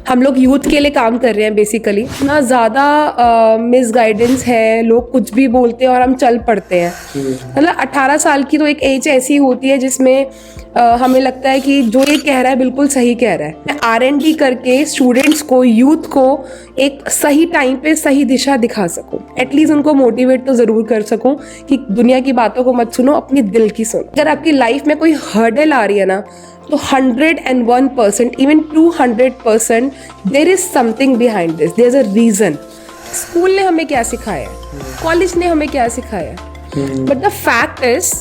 हम लोग यूथ के लिए काम कर रहे हैं बेसिकली। इतना ज़्यादा मिसगाइडेंस है, लोग कुछ भी बोलते हैं और हम चल पड़ते हैं। मतलब 18 साल की तो एक एज ऐसी होती है जिसमें हमें लगता है कि जो ये कह रहा है बिल्कुल सही कह रहा है। मैं R&D करके स्टूडेंट्स को, यूथ को एक सही टाइम पे सही दिशा दिखा सकूं, एटलीस्ट उनको मोटिवेट तो ज़रूर कर सकूं कि दुनिया की बातों को मत सुनो, अपने दिल की सुनो। अगर आपकी लाइफ में कोई हर्डल आ रही है ना, तो 101%, even 200% there is something behind this, there is a reason. School ने हमें क्या सिखाया है, कॉलेज ने हमें क्या सिखाया है, बट द फैक्ट इज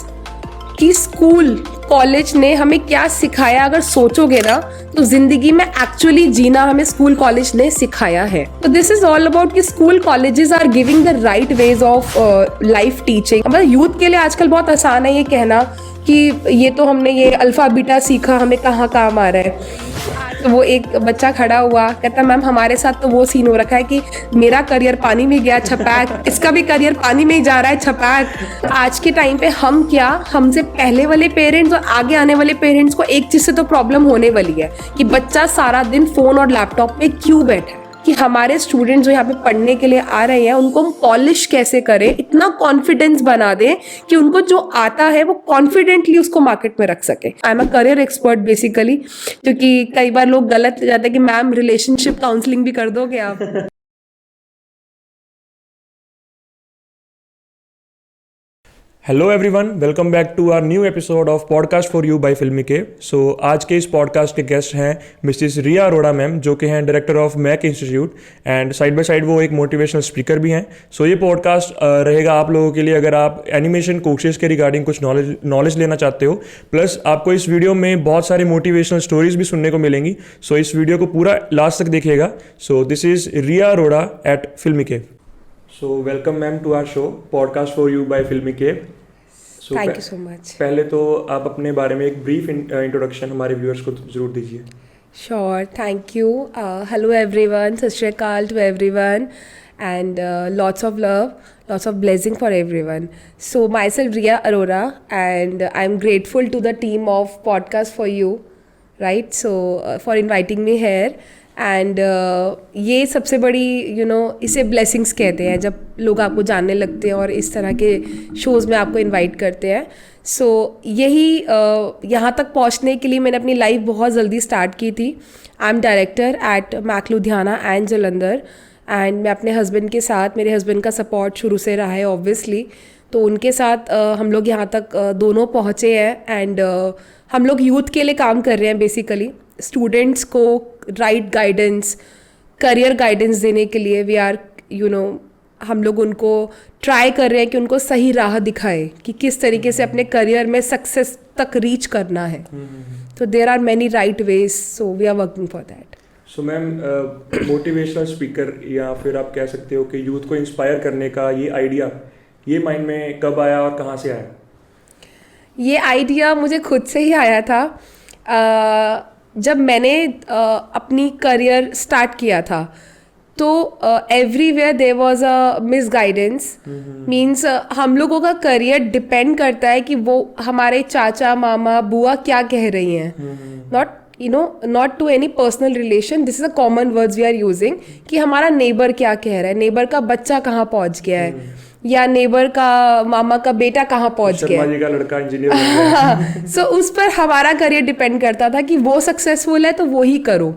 कि स्कूल कॉलेज ने हमें क्या सिखाया, अगर सोचोगे ना तो जिंदगी में एक्चुअली जीना हमें स्कूल कॉलेज ने सिखाया है। तो दिस इज ऑल अबाउट कि school colleges are giving the right ways of life teaching. मतलब यूथ के लिए आजकल बहुत आसान है ये कहना कि ये तो हमने ये अल्फा बीटा सीखा, हमें कहाँ काम आ रहा है। तो वो एक बच्चा खड़ा हुआ कहता मैम हमारे साथ तो वो सीन हो रखा है कि मेरा करियर पानी में गया छपाक, इसका भी करियर पानी में ही जा रहा है छपाक। आज के टाइम पे हम क्या, हमसे पहले वाले पेरेंट्स और आगे आने वाले पेरेंट्स को एक चीज से तो प्रॉब्लम होने वाली है कि बच्चा सारा दिन फोन और लैपटॉप पे क्यों बैठा है। कि हमारे स्टूडेंट्स जो यहाँ पे पढ़ने के लिए आ रहे हैं उनको हम पॉलिश कैसे करें, इतना कॉन्फिडेंस बना दें कि उनको जो आता है वो कॉन्फिडेंटली उसको मार्केट में रख सके। I am a career expert basically, क्योंकि कई बार लोग गलत हो जाते हैं कि मैम रिलेशनशिप काउंसलिंग भी कर दोगे आप। Hello everyone, welcome back to our new episode of podcast for you by Filmy K. सो आज के इस पॉडकास्ट के गेस्ट हैं मिसेस रिया अरोड़ा मैम, जो कि हैं director of MAC institute and side by side वो एक मोटिवेशनल स्पीकर भी हैं। सो ये पॉडकास्ट रहेगा आप लोगों के लिए अगर आप एनिमेशन कोर्सेज के रिगार्डिंग कुछ नॉलेज लेना चाहते हो, प्लस आपको इस वीडियो में बहुत सारी मोटिवेशनल स्टोरीज भी सुनने को मिलेंगी। सो इस वीडियो को पूरा लास्ट तक देखिएगा। So this is Riya Arora at Filmy K. So welcome ma'am to our show Podcast for You by Filmy Cave. So thank you so much. पहले तो आप अपने बारे में एक ब्रीफ इंट्रोडक्शन हमारे व्यूअर्स को जरूर दीजिए। Sure, thank you. Hello everyone, Sat Shri Akal to everyone, and lots of love, lots of blessing for everyone. So myself Riya Arora, and I'm grateful to the team of Podcast for You, right? So for inviting me here. And ये सबसे बड़ी इसे blessings कहते हैं जब लोग आपको जानने लगते हैं और इस तरह के शोज़ में आपको इनवाइट करते हैं। सो यही यहाँ तक पहुँचने के लिए मैंने अपनी लाइफ बहुत जल्दी स्टार्ट की थी। I am director at MAC Ludhiana and Jalandhar, and मैं अपने हस्बैंड के साथ, मेरे हस्बैंड का सपोर्ट शुरू से रहा है ऑब्वियसली, तो उनके साथ हम लोग यहाँ तक दोनों पहुँचे हैं। एंड हम लोग यूथ के लिए काम कर रहे हैं बेसिकली, स्टूडेंट्स को राइट गाइडेंस, करियर गाइडेंस देने के लिए वी आर हम लोग उनको ट्राई कर रहे हैं कि उनको सही राह दिखाए कि किस तरीके से अपने करियर में सक्सेस तक रीच करना है। तो there are many right ways, so we are working for that. So ma'am, motivational speaker या फिर आप कह सकते हो कि यूथ को इंस्पायर करने का ये आइडिया, ये माइंड में कब आया और कहाँ से आया? ये आइडिया मुझे खुद से ही आया था। जब मैंने अपनी करियर स्टार्ट किया था तो everywhere there was a misguidance. Means हम लोगों का करियर डिपेंड करता है कि वो हमारे चाचा मामा बुआ क्या कह रही हैं, not to any personal relation, this is a common words we are using कि हमारा नेबर क्या कह रहा है, नेबर का बच्चा कहाँ पहुँच गया है, या नेबर का मामा का बेटा कहाँ पहुंच गया, शर्मा जी का लड़का इंजीनियर बन गया। सो उस पर हमारा करियर डिपेंड करता था कि वो सक्सेसफुल है तो वो ही करो।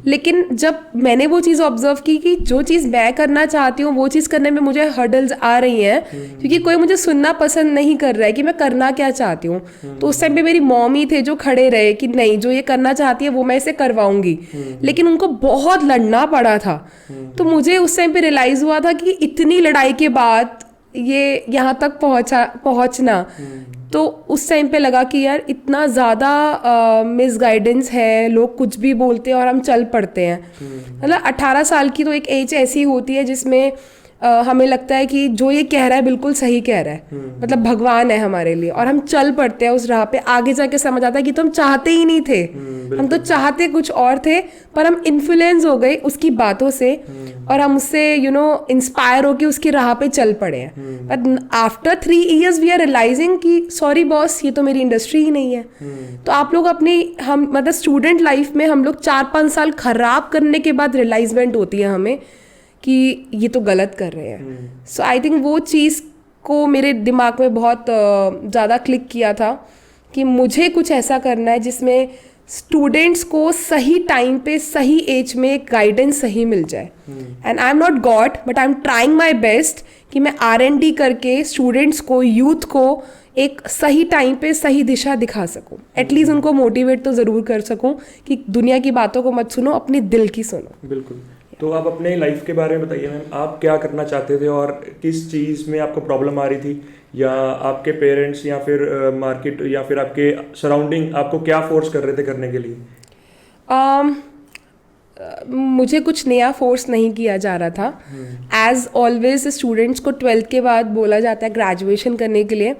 लेकिन जब मैंने वो चीज़ ऑब्जर्व की कि जो चीज़ मैं करना चाहती हूँ वो चीज़ करने में मुझे हर्डल्स आ रही हैं, क्योंकि कोई मुझे सुनना पसंद नहीं कर रहा है कि मैं करना क्या चाहती हूँ। तो उस टाइम पे मेरी मॉम ही थे जो खड़े रहे कि नहीं, जो ये करना चाहती है वो मैं इसे करवाऊंगी, लेकिन उनको बहुत लड़ना पड़ा था। तो मुझे उस टाइम पे रियलाइज हुआ था कि इतनी लड़ाई के बाद ये यहाँ तक पहुँचना, तो उस टाइम पे लगा कि यार इतना ज़्यादा मिसगाइडेंस है, लोग कुछ भी बोलते हैं और हम चल पड़ते हैं। मतलब 18 साल की तो एक एज ऐसी होती है जिसमें हमें लगता है कि जो ये कह रहा है बिल्कुल सही कह रहा है, मतलब भगवान है हमारे लिए, और हम चल पड़ते हैं उस राह पे। आगे जाके समझ आता है कि तो हम चाहते ही नहीं थे, हम तो चाहते कुछ और थे, पर हम इन्फ्लुएंस हो गए उसकी बातों से और हम उससे इंस्पायर होके उसकी राह पे चल पड़े हैं। But after 3 years we are realising कि सॉरी बॉस, ये तो मेरी इंडस्ट्री ही नहीं है। तो आप लोग हम मतलब स्टूडेंट लाइफ में हम लोग 4-5 साल खराब करने के बाद रियलाइजमेंट होती है हमें कि ये तो गलत कर रहे हैं। सो आई थिंक वो चीज़ को मेरे दिमाग में बहुत ज़्यादा क्लिक किया था कि मुझे कुछ ऐसा करना है जिसमें स्टूडेंट्स को सही टाइम पे सही एज में गाइडेंस सही मिल जाए। And I am not God, but I am trying my best कि मैं R&D करके स्टूडेंट्स को, यूथ को एक सही टाइम पे सही दिशा दिखा सकूं। एटलीस्ट उनको मोटिवेट तो ज़रूर कर सकूं कि दुनिया की बातों को मत सुनो, अपने दिल की सुनो। बिल्कुल। तो आप अपने लाइफ के बारे में बताइए मैम, आप क्या करना चाहते थे और किस चीज़ में आपको प्रॉब्लम आ रही थी, या आपके पेरेंट्स या फिर मार्केट या फिर आपके सराउंडिंग आपको क्या फोर्स कर रहे थे करने के लिए? मुझे कुछ नया फोर्स नहीं किया जा रहा था। एज ऑलवेज स्टूडेंट्स को 12th के बाद बोला जाता है ग्रेजुएशन करने के लिए।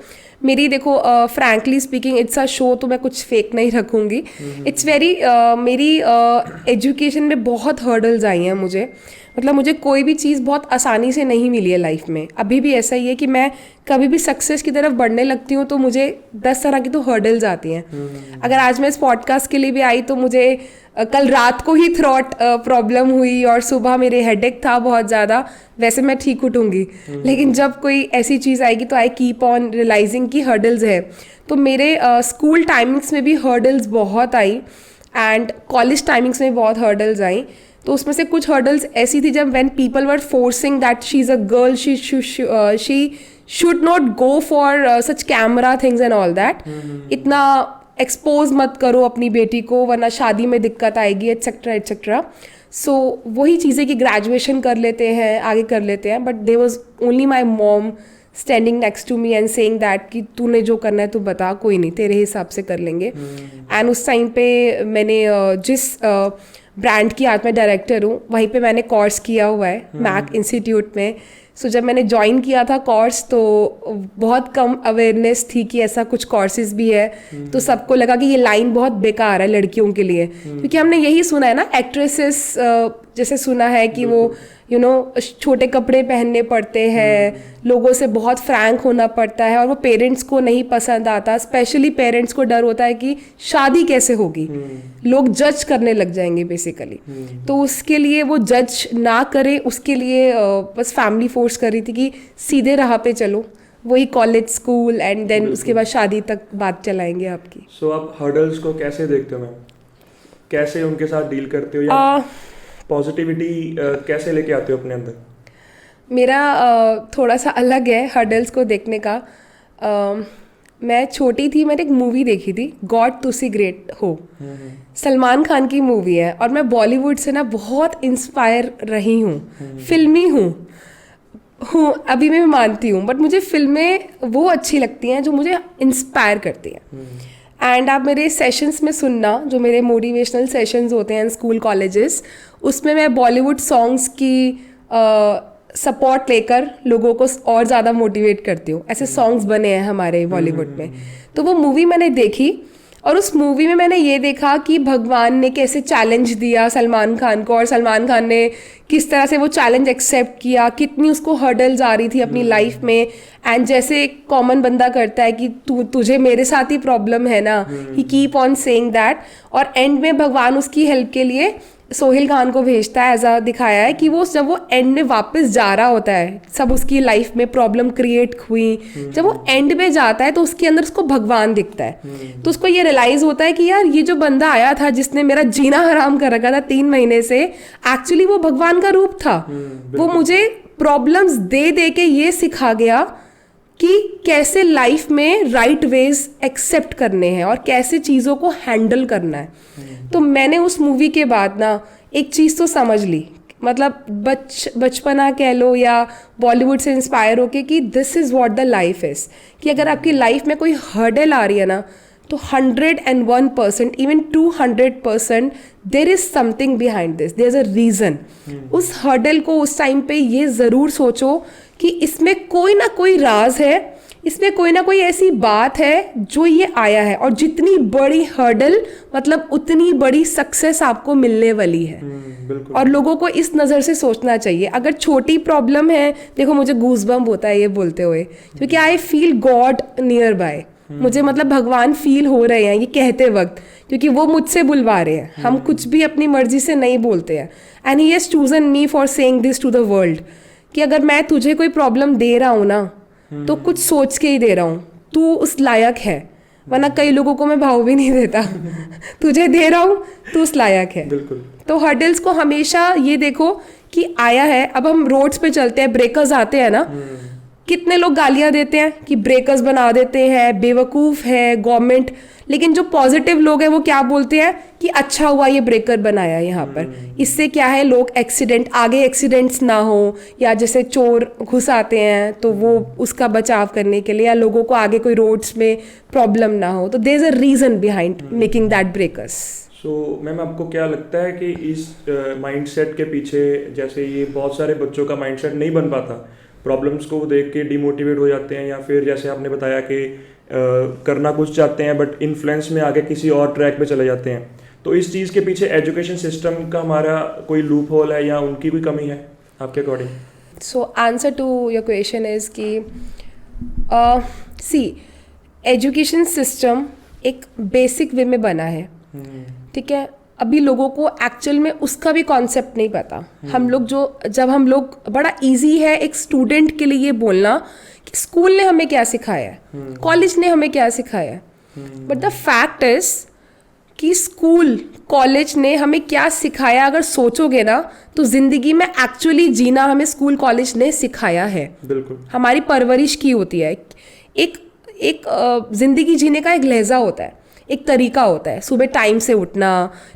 मेरी देखो frankly speaking it's a show, तो मैं कुछ फेक नहीं रखूँगी। इट्स वेरी मेरी एजुकेशन में बहुत हर्डल्स आई हैं मुझे, मतलब मुझे कोई भी चीज़ बहुत आसानी से नहीं मिली है लाइफ में। अभी भी ऐसा ही है कि मैं कभी भी सक्सेस की तरफ बढ़ने लगती हूँ तो मुझे 10 तरह की तो हर्डल्स आती हैं। अगर आज मैं इस पॉडकास्ट के लिए भी आई तो मुझे कल रात को ही थ्रॉट प्रॉब्लम हुई और सुबह मेरे हेडेक था बहुत ज़्यादा। वैसे मैं ठीक उठूँगी, लेकिन जब कोई ऐसी चीज़ आएगी तो आई कीप ऑन रियलाइजिंग कि हर्डल्स है। तो मेरे स्कूल टाइमिंग्स में भी हर्डल्स बहुत आई एंड कॉलेज टाइमिंग्स में बहुत हर्डल्स आई। तो उसमें से कुछ हर्डल्स ऐसी थी जब when people were forcing that she is a girl, she should not go for such camera things and all that. इतना एक्सपोज मत करो अपनी बेटी को वरना शादी में दिक्कत आएगी, एट्सेट्रा एट्सेट्रा। सो वही चीज़ें कि ग्रेजुएशन कर लेते हैं, आगे कर लेते हैं, but there was only my mom standing next to me and saying that कि तूने जो करना है तू बता, कोई नहीं, तेरे हिसाब से कर लेंगे। एंड उस टाइम पे मैंने जिस ब्रांड की आज मैं डायरेक्टर हूँ वहीं पे मैंने कोर्स किया हुआ है मैक इंस्टीट्यूट में। सो जब मैंने ज्वाइन किया था कोर्स तो बहुत कम अवेयरनेस थी कि ऐसा कुछ कोर्सेज भी है। तो सबको लगा कि ये लाइन बहुत बेकार है लड़कियों के लिए, क्योंकि हमने यही सुना है ना, एक्ट्रेसेस जैसे सुना है कि वो छोटे कपड़े पहनने पड़ते हैं, लोगों से बहुत फ्रैंक होना पड़ता है और वो पेरेंट्स को नहीं पसंद आता। स्पेशली पेरेंट्स को डर होता है कि शादी कैसे होगी, लोग जज करने लग जाएंगे बेसिकली। तो उसके लिए वो जज ना करे, उसके लिए बस फैमिली फोर्स कर रही थी कि सीधे राह पे चलो, वही कॉलेज, स्कूल एंड देन उसके बाद शादी तक बात चलाएंगे आपकी। सो आप हर्डल्स को कैसे देखते हो मैम, कैसे उनके साथ डील करते हो, या पॉजिटिविटी कैसे लेके आते हो अपने अंदर? मेरा थोड़ा सा अलग है हर्डल्स को देखने का। मैं छोटी थी, मैंने एक मूवी देखी थी, गॉड तुसी ग्रेट हो, सलमान खान की मूवी है, और मैं बॉलीवुड से ना बहुत इंस्पायर रही हूँ, फिल्मी हूँ अभी मैं मानती हूँ, बट मुझे फिल्में वो अच्छी लगती हैं जो मुझे इंस्पायर करती हैं। एंड आप मेरे सेशंस में सुनना, जो मेरे मोटिवेशनल सेशंस होते हैं स्कूल कॉलेजेस, उसमें मैं बॉलीवुड सॉन्ग्स की सपोर्ट लेकर लोगों को और ज़्यादा मोटिवेट करती हूँ। ऐसे सॉन्ग्स बने हैं हमारे बॉलीवुड में। तो वो मूवी मैंने देखी और उस मूवी में मैंने ये देखा कि भगवान ने कैसे चैलेंज दिया सलमान खान को, और सलमान खान ने किस तरह से वो चैलेंज एक्सेप्ट किया, कितनी उसको हर्डल्स आ रही थी अपनी लाइफ में। एंड जैसे एक कॉमन बंदा करता है कि तुझे मेरे साथ ही प्रॉब्लम है ना, ही कीप ऑन सेइंग दैट, और एंड में भगवान उसकी हेल्प के लिए सोहेल खान को भेजता है। ऐसा दिखाया है कि वो जब वो एंड में वापस जा रहा होता है, सब उसकी लाइफ में प्रॉब्लम क्रिएट हुई, जब वो एंड में जाता है तो उसके अंदर उसको भगवान दिखता है। तो उसको ये रियलाइज होता है कि यार ये जो बंदा आया था जिसने मेरा जीना हराम कर रखा था 3 महीने से, एक्चुअली वो भगवान का रूप था। वो मुझे प्रॉब्लम्स दे दे के ये सिखा गया कि कैसे लाइफ में राइट वेज एक्सेप्ट करने हैं और कैसे चीज़ों को हैंडल करना है। तो मैंने उस मूवी के बाद ना एक चीज़ तो समझ ली, मतलब बचपना कह लो या बॉलीवुड से इंस्पायर होके, कि this is what the life is, कि अगर आपकी लाइफ में कोई हर्डल आ रही है ना, तो 101%, even 200%, there is something behind this, there is a reason. उस हर्डल को उस टाइम पे ये ज़रूर सोचो कि इसमें कोई ना कोई राज है, इसमें कोई ना कोई ऐसी बात है जो ये आया है, और जितनी बड़ी हर्डल मतलब उतनी बड़ी सक्सेस आपको मिलने वाली है। और लोगों को इस नज़र से सोचना चाहिए। अगर छोटी प्रॉब्लम है, देखो मुझे गूज़बम्प होता है ये बोलते हुए, क्योंकि I feel God near by, मुझे मतलब भगवान फील हो रहे हैं ये कहते वक्त, क्योंकि वो मुझसे बुलवा रहे हैं। हम कुछ भी अपनी मर्जी से नहीं बोलते हैं। And he has chosen me for saying this to the world, कि अगर मैं तुझे कोई प्रॉब्लम दे रहा हूँ ना, तो कुछ सोच के ही दे रहा हूँ, तू उस लायक है। वरना कई लोगों को मैं भाव भी नहीं देता तुझे दे रहा हूँ, तू उस लायक है। बिल्कुल। तो हर्डल्स को हमेशा ये देखो कि आया है। अब हम रोड्स पे चलते हैं, ब्रेकर्स आते हैं ना, कितने लोग गालियां देते हैं कि ब्रेकर्स बना देते हैं, बेवकूफ़ है गवर्नमेंट। लेकिन जो पॉजिटिव लोग हैं वो क्या बोलते हैं कि अच्छा हुआ ये ब्रेकर बनाया यहाँ पर, इससे क्या है लोग आगे एक्सीडेंट्स ना हो, या जैसे चोर घुस आते हैं तो वो उसका बचाव करने के लिए, या लोगों को आगे कोई रोड्स में प्रॉब्लम ना हो। तो there is a reason behind making that breakers. So ma'am, आपको क्या लगता है कि इस माइंडसेट के पीछे, जैसे ये बहुत सारे बच्चों का माइंडसेट नहीं बन पाता, प्रॉब्लम्स को देख के डिमोटिवेट हो जाते हैं, या फिर जैसे आपने बताया कि करना कुछ चाहते हैं बट इन्फ्लुएंस में आगे किसी और ट्रैक पे चले जाते हैं, तो इस चीज़ के पीछे एजुकेशन सिस्टम का हमारा कोई लूप होल है या उनकी कोई कमी है आपके according? So answer to your question is कि सी, एजुकेशन सिस्टम एक बेसिक वे में बना है, ठीक है। अभी लोगों को एक्चुअल में उसका भी कॉन्सेप्ट नहीं पता। जब हम लोग बड़ा इजी है एक स्टूडेंट के लिए ये बोलना कि स्कूल ने हमें क्या सिखाया है, कॉलेज ने हमें क्या सिखाया है, बट द फैक्ट इज कि स्कूल कॉलेज ने हमें क्या सिखाया, अगर सोचोगे ना तो जिंदगी में एक्चुअली जीना हमें स्कूल कॉलेज ने सिखाया है। बिल्कुल। हमारी परवरिश की होती है। एक जिंदगी जीने का एक लहजा होता है, एक तरीका होता है। सुबह टाइम से उठना,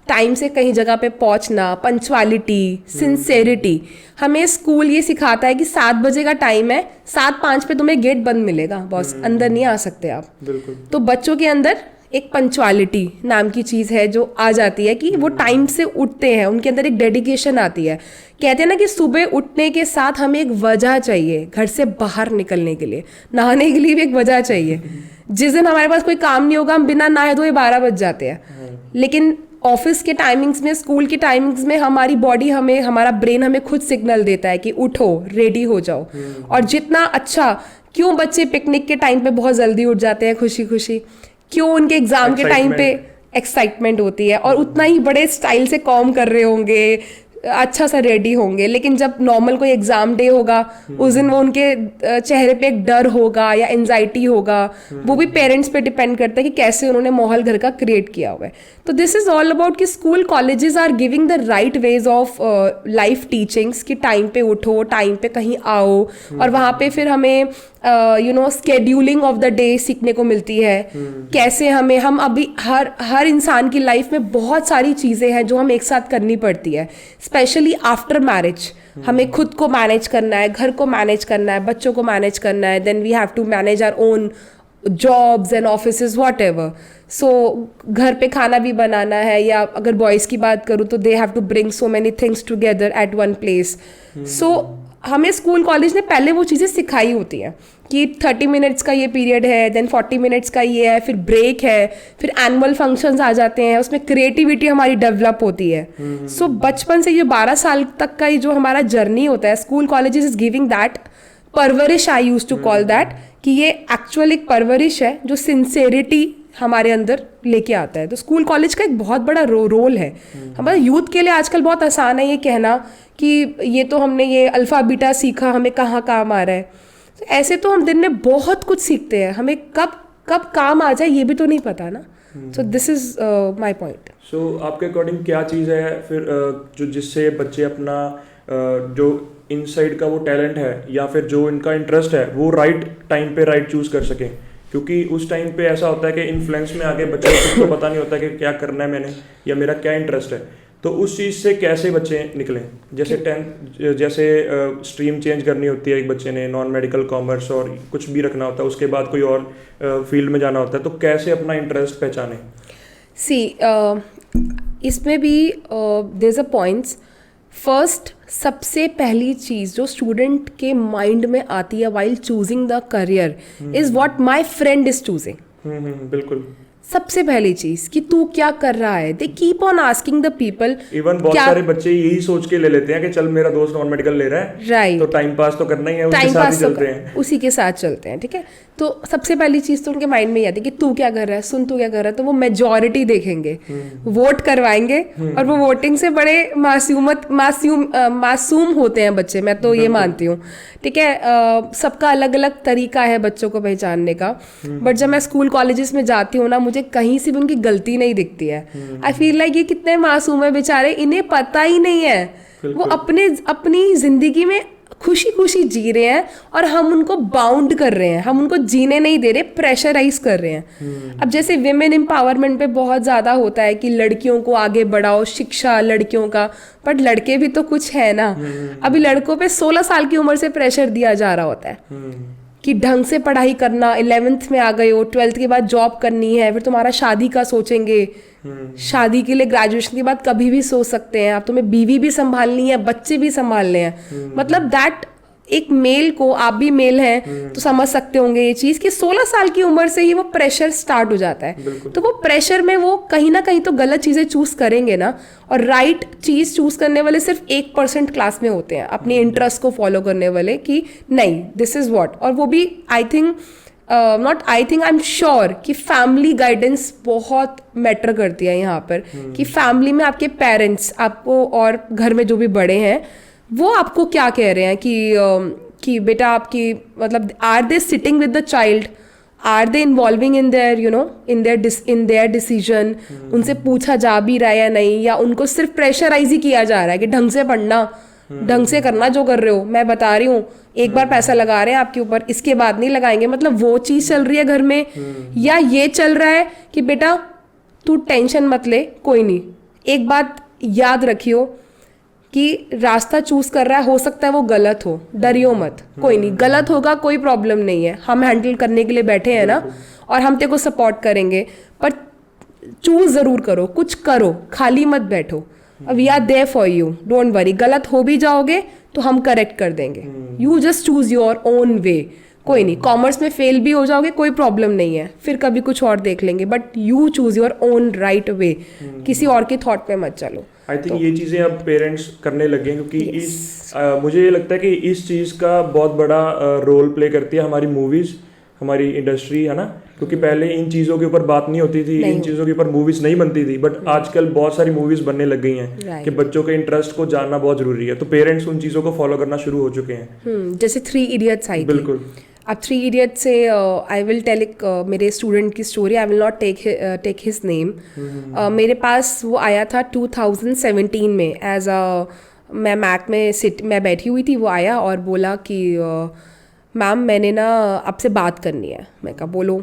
टाइम से कहीं जगह पे पहुंचना, पंक्चुअलिटी, सिंसेरिटी। हमें स्कूल ये सिखाता है कि 7 बजे का टाइम है, 7:05 पे तुम्हें गेट बंद मिलेगा, बॉस अंदर नहीं आ सकते आप। बिल्कुल। तो बच्चों के अंदर एक पंक्चुअलिटी नाम की चीज़ है जो आ जाती है कि वो टाइम से उठते हैं, उनके अंदर एक डेडिकेशन आती है। कहते हैं ना कि सुबह उठने के साथ हमें एक वजह चाहिए घर से बाहर निकलने के लिए, नहाने के लिए भी एक वजह चाहिए। जिस दिन हमारे पास कोई काम नहीं होगा, हम बिना नहाए धोए 12 बज जाते हैं। लेकिन ऑफिस के टाइमिंग्स में, स्कूल के टाइमिंग्स में हमारी बॉडी हमें, हमारा ब्रेन हमें खुद सिग्नल देता है कि उठो, रेडी हो जाओ। और जितना अच्छा, क्यों बच्चे पिकनिक के टाइम पे बहुत जल्दी उठ जाते हैं खुशी खुशी, क्यों उनके एग्जाम के टाइम पे एक्साइटमेंट होती है, और उतना ही बड़े स्टाइल से कॉम कर रहे होंगे, अच्छा सा रेडी होंगे। लेकिन जब नॉर्मल कोई एग्जाम डे होगा, उस दिन वो उनके चेहरे पे एक डर होगा या एंजाइटी होगा। वो भी पेरेंट्स पे डिपेंड करता है कि कैसे उन्होंने माहौल घर का क्रिएट किया हुआ है। तो दिस इज ऑल अबाउट कि school colleges are giving the right ways of life teachings, कि टाइम पे उठो, टाइम पे कहीं आओ, और वहाँ पे फिर हमें स्केड्यूलिंग ऑफ द डे सीखने को मिलती है। कैसे हम अभी हर इंसान की लाइफ में बहुत सारी चीज़ें हैं जो हम एक साथ करनी पड़ती है, स्पेशली आफ्टर मैरिज। हमें खुद को मैनेज करना है, घर को मैनेज करना है, बच्चों को मैनेज करना है, then we have to manage our own jobs and offices whatever. So घर पे खाना भी बनाना है, या अगर बॉयज़ की बात करूँ तो they have to bring so many things together at one place. So हमें स्कूल कॉलेज ने पहले वो चीज़ें सिखाई होती हैं कि 30 मिनट्स का ये पीरियड है, देन 40 मिनट्स का ये है, फिर ब्रेक है, फिर एनुअल फंक्शंस आ जाते हैं, उसमें क्रिएटिविटी हमारी डेवलप होती है। सो बचपन से ये 12 साल तक का ये जो हमारा जर्नी होता है, school colleges is giving that परवरिश, आई यूज टू कॉल दैट, कि ये एक्चुअल एक परवरिश है जो सिंसेरिटी हमारे अंदर लेके आता है। तो स्कूल कॉलेज का एक बहुत बड़ा रोल है। हमारे यूथ के लिए आजकल बहुत आसान है ये कहना कि ये तो हमने ये अल्फ़ा बीटा सीखा, हमें कहाँ काम आ रहा है। तो ऐसे तो हम दिन में बहुत कुछ सीखते हैं, हमें कब काम आ जाए ये भी तो नहीं पता ना। So this is my point. So आपके अकॉर्डिंग क्या चीज़ है फिर जो जिससे बच्चे अपना जो इनसाइड का वो टैलेंट है या फिर जो इनका इंटरेस्ट है वो राइट टाइम पे राइट चूज़ कर सकें? क्योंकि उस टाइम पे ऐसा होता है कि इन्फ्लुएंस में आगे बच्चे को पता नहीं होता कि क्या करना है मैंने या मेरा क्या इंटरेस्ट है। तो उस चीज़ से कैसे बच्चे निकलें? जैसे 10th जैसे स्ट्रीम चेंज करनी होती है एक बच्चे ने, नॉन मेडिकल, कॉमर्स और कुछ भी रखना होता है, उसके बाद कोई और फील्ड में जाना होता है, तो कैसे अपना इंटरेस्ट पहचानें? इसमें भी देयर अ पॉइंट्स। फर्स्ट, सबसे पहली चीज़ जो स्टूडेंट के माइंड में आती है while choosing the career is what my friend is choosing. बिल्कुल। सबसे पहली चीज कि तू क्या कर रहा है। They keep on asking the people. Even बहुत सारे बच्चे यही सोच के ले लेते हैं कि चल मेरा दोस्त नॉन मेडिकल ले रहा है, राइट, तो टाइम पास तो करना ही है, उसके साथ ही चलते हैं, उसी के साथ चलते हैं। ठीक है, तो सबसे पहली चीज तो उनके माइंड में ही आती है कि तू क्या कर रहा है, सुन तू क्या कर रहा है। तो वो मेजॉरिटी देखेंगे, वोट करवाएंगे, और वो वोटिंग से बड़े मासूम होते हैं बच्चे, मैं तो ये मानती हूँ। ठीक है, सबका अलग अलग तरीका है बच्चों को पहचानने का, बट जब मैं स्कूल कॉलेजेस में जाती हूँ ना, मुझे कहीं से भी उनकी गलती नहीं दिखती है। आई फील लाइक ये कितने मासूम है बेचारे, इन्हें पता ही नहीं है, वो अपनी जिंदगी में खुशी खुशी जी रहे हैं और हम उनको बाउंड कर रहे हैं, हम उनको जीने नहीं दे रहे, प्रेशराइज कर रहे हैं। अब जैसे विमेन एम्पावरमेंट पे बहुत ज़्यादा होता है कि लड़कियों को आगे बढ़ाओ, शिक्षा लड़कियों का, बट लड़के भी तो कुछ है ना। अभी लड़कों पे 16 साल की उम्र से प्रेशर दिया जा रहा होता है कि ढंग से पढ़ाई करना, 11th में आ गए हो, 12th के बाद जॉब करनी है, फिर तुम्हारा शादी का सोचेंगे, शादी के लिए ग्रेजुएशन के बाद कभी भी सोच सकते हैं, अब तुम्हें बीवी भी संभालनी है, बच्चे भी संभालने हैं। मतलब दैट एक मेल को, आप भी मेल हैं तो समझ सकते होंगे ये चीज कि 16 साल की उम्र से ही वो प्रेशर स्टार्ट हो जाता है। तो वो प्रेशर में वो कहीं ना कहीं तो गलत चीजें चूज करेंगे ना, और राइट चीज चूज करने वाले सिर्फ 1% क्लास में होते हैं, अपने इंटरेस्ट को फॉलो करने वाले कि नहीं दिस इज व्हाट। और वो भी आई एम श्योर कि फैमिली गाइडेंस बहुत मैटर करती है यहाँ पर, कि फैमिली में आपके पेरेंट्स आपको, और घर में जो भी बड़े हैं, वो आपको क्या कह रहे हैं कि बेटा आपकी, मतलब are they sitting with the child, are they involving in their in their decision, उनसे पूछा जा भी रहा है या नहीं, या उनको सिर्फ प्रेशराइज ही किया जा रहा है कि ढंग से पढ़ना, ढंग से करना जो कर रहे हो, मैं बता रही हूँ, एक बार पैसा लगा रहे हैं आपके ऊपर, इसके बाद नहीं लगाएंगे। मतलब वो चीज चल रही है घर में, या ये चल रहा है कि बेटा तू टेंशन मत ले, कोई नहीं। एक बात याद रखियो कि रास्ता चूज कर रहा है, हो सकता है वो गलत हो, डरियो मत, कोई नहीं, गलत होगा, कोई प्रॉब्लम नहीं है, हम हैंडल करने के लिए बैठे हैं ना, और हम तेरे को सपोर्ट करेंगे, पर चूज जरूर करो, कुछ करो, खाली मत बैठो। We are there for you, don't worry. गलत हो भी जाओगे तो हम करेक्ट कर देंगे, you just choose your own way. कोई नहीं, कॉमर्स में फेल भी हो जाओगे, कोई प्रॉब्लम नहीं है, फिर कभी कुछ और देख लेंगे, but you choose your own right way, किसी और के थॉट पे मत चलो। आई थिंक ये चीज़ें अब पेरेंट्स करने लगे हैं, क्योंकि मुझे ये लगता है कि इस चीज़ का बहुत बड़ा रोल प्ले करती है हमारी मूवीज़, हमारी इंडस्ट्री, है ना। क्योंकि पहले इन चीज़ों के ऊपर बात नहीं होती थी, इन चीज़ों के ऊपर मूवीज़ नहीं बनती थी, बट आजकल बहुत सारी मूवीज़ बनने लग गई हैं कि बच्चों के इंटरेस्ट को जानना बहुत ज़रूरी है, तो पेरेंट्स उन चीज़ों को फॉलो करना शुरू हो चुके हैं। जैसे 3 इडियट्स आई थी, बिल्कुल। अब 3 इडियट्स से आई विल टेल एक मेरे स्टूडेंट की story, I will not take his name. मेरे पास वो आया था 2017 में एज मैं मैक में मैं बैठी हुई थी, वो आया और बोला कि मैम मैंने ना आपसे बात करनी है। मैं कहा बोलो।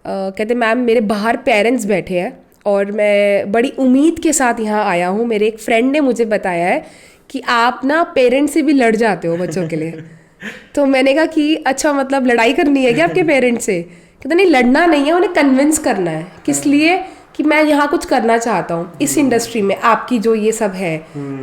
कहते मैम मेरे बाहर पेरेंट्स बैठे हैं और मैं बड़ी उम्मीद के साथ यहाँ आया हूँ, मेरे एक फ्रेंड ने मुझे बताया है कि आप ना पेरेंट्स से भी लड़ जाते हो बच्चों के लिए। तो मैंने कहा कि अच्छा, मतलब लड़ाई करनी है क्या आपके पेरेंट्स से? कहते नहीं, लड़ना नहीं है, उन्हें कन्विंस करना है। किस लिए? कि मैं यहाँ कुछ करना चाहता हूँ इस इंडस्ट्री में, आपकी जो ये सब है,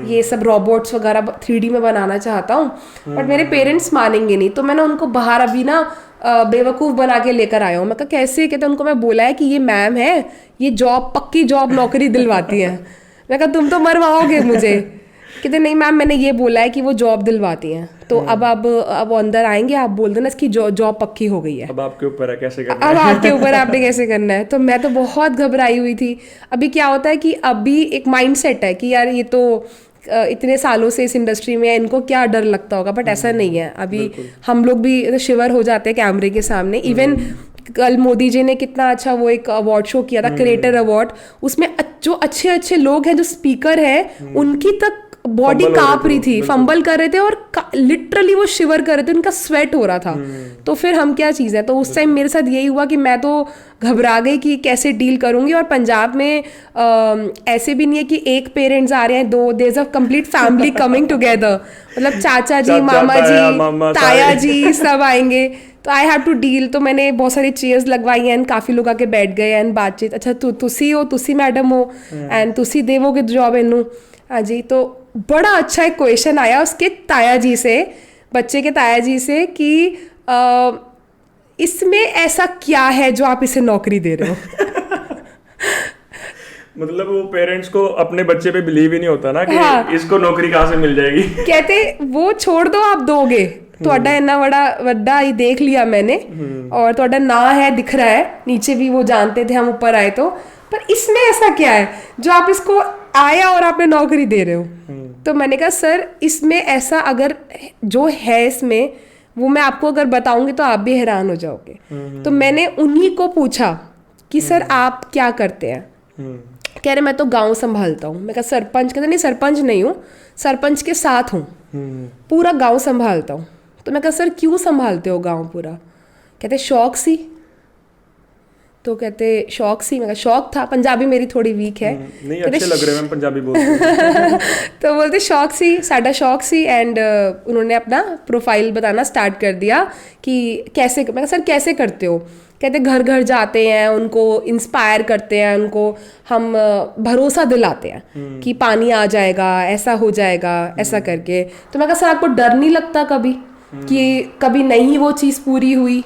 ये सब रोबोट्स वगैरह 3D में बनाना चाहता हूँ, बट मेरे पेरेंट्स मानेंगे नहीं। तो मैंने उनको बाहर अभी ना बेवकूफ़ बना के लेकर आया हूँ। मैं कहा कैसे? कहते उनको मैं बोला है कि ये मैम है, ये जॉब पक्की जॉब नौकरी दिलवाती हैं। मैं कहा तुम तो मरवाओगे मुझे। कहते नहीं मैम मैंने ये बोला है कि वो जॉब दिलवाती हैं। तो अब अंदर आएंगे, आप बोल देना इसकी जॉब पक्की हो गई है, अब आपके ऊपर है कैसे करना है। अब आपके ऊपर आपने कैसे करना है। तो मैं तो बहुत घबराई हुई थी। अभी क्या होता है कि अभी एक माइंडसेट है कि यार ये तो इतने सालों से इस इंडस्ट्री में है, इनको क्या डर लगता होगा, बट ऐसा नहीं है। अभी हम लोग भी शिवर हो जाते हैं कैमरे के सामने। इवन कल मोदी जी ने कितना अच्छा वो एक अवार्ड शो किया था, क्रिएटर अवार्ड, उसमें जो अच्छे अच्छे लोग हैं, जो स्पीकर हैं, उनकी तक बॉडी Fumble हो कांप रहे रही थे, थी, बिल्कुल। फंबल कर रहे थे और लिटरली वो शिवर कर रहे थे, उनका स्वेट हो रहा था। तो फिर हम क्या चीज़ है, तो उस टाइम मेरे साथ यही हुआ कि मैं तो घबरा गई कि कैसे डील करूंगी। और पंजाब में ऐसे भी नहीं है कि एक पेरेंट्स आ रहे हैं, दो, there is a complete family coming together, मतलब चाचा जी, चाचा, मामा ताया, जी, मामा, ताया सारे। जी सब आएंगे। तो आई हैव टू डील। तो मैंने बहुत सारी चेयर्स लगवाई एंड काफ़ी लोग आके बैठ गए एंड बातचीत, अच्छा तुसी हो, तुसी मैडम हो एंड तुसी देवोगे जॉब इनू। हाँ जी। तो बड़ा अच्छा एक क्वेश्चन आया उसके ताया जी से, बच्चे के ताया जी से कि इसमें ऐसा क्या है जो आप इसे नौकरी दे रहे हो। मतलब वो पेरेंट्स को अपने बच्चे पे बिलीव ही नहीं होता ना कि हाँ। इसको नौकरी कहाँ से मिल जाएगी। कहते वो छोड़ दो, आप दोगे, ਤੁਹਾਡਾ इन्ना बड़ा ही देख लिया मैंने और ਤੁਹਾਡਾ ना है दिख रहा है, नीचे भी वो जानते थे हम ऊपर आए तो, पर इसमें ऐसा क्या है जो आप इसको आया और आपने नौकरी दे रहे हो। तो मैंने कहा सर इसमें ऐसा अगर जो है इसमें, वो मैं आपको अगर बताऊंगी तो आप भी हैरान हो जाओगे। तो मैंने उन्हीं को पूछा कि सर आप क्या करते हैं। कह रहे मैं तो गांव संभालता हूँ। मैं कहा सरपंच? कहते नहीं सरपंच नहीं हूँ, सरपंच के साथ हूँ, पूरा गांव संभालता हूँ। तो मैं कहा सर क्यों संभालते हो गांव पूरा? कहते शौक सी। तो कहते शौक सी? मैं कहा शौक था, पंजाबी मेरी थोड़ी वीक है। नहीं अच्छे लग रहे हैं मैम पंजाबी बोलते। तो बोलते शौक सी, साडा शौक सी। एंड उन्होंने अपना प्रोफाइल बताना स्टार्ट कर दिया कि कैसे। मैं कहा सर कैसे करते हो? कहते घर घर जाते हैं, उनको इंस्पायर करते हैं, उनको हम भरोसा दिलाते हैं कि पानी आ जाएगा, ऐसा हो जाएगा, ऐसा करके। तो मैं कहा सर आपको डर नहीं लगता कभी कि कभी नहीं वो चीज़ पूरी हुई?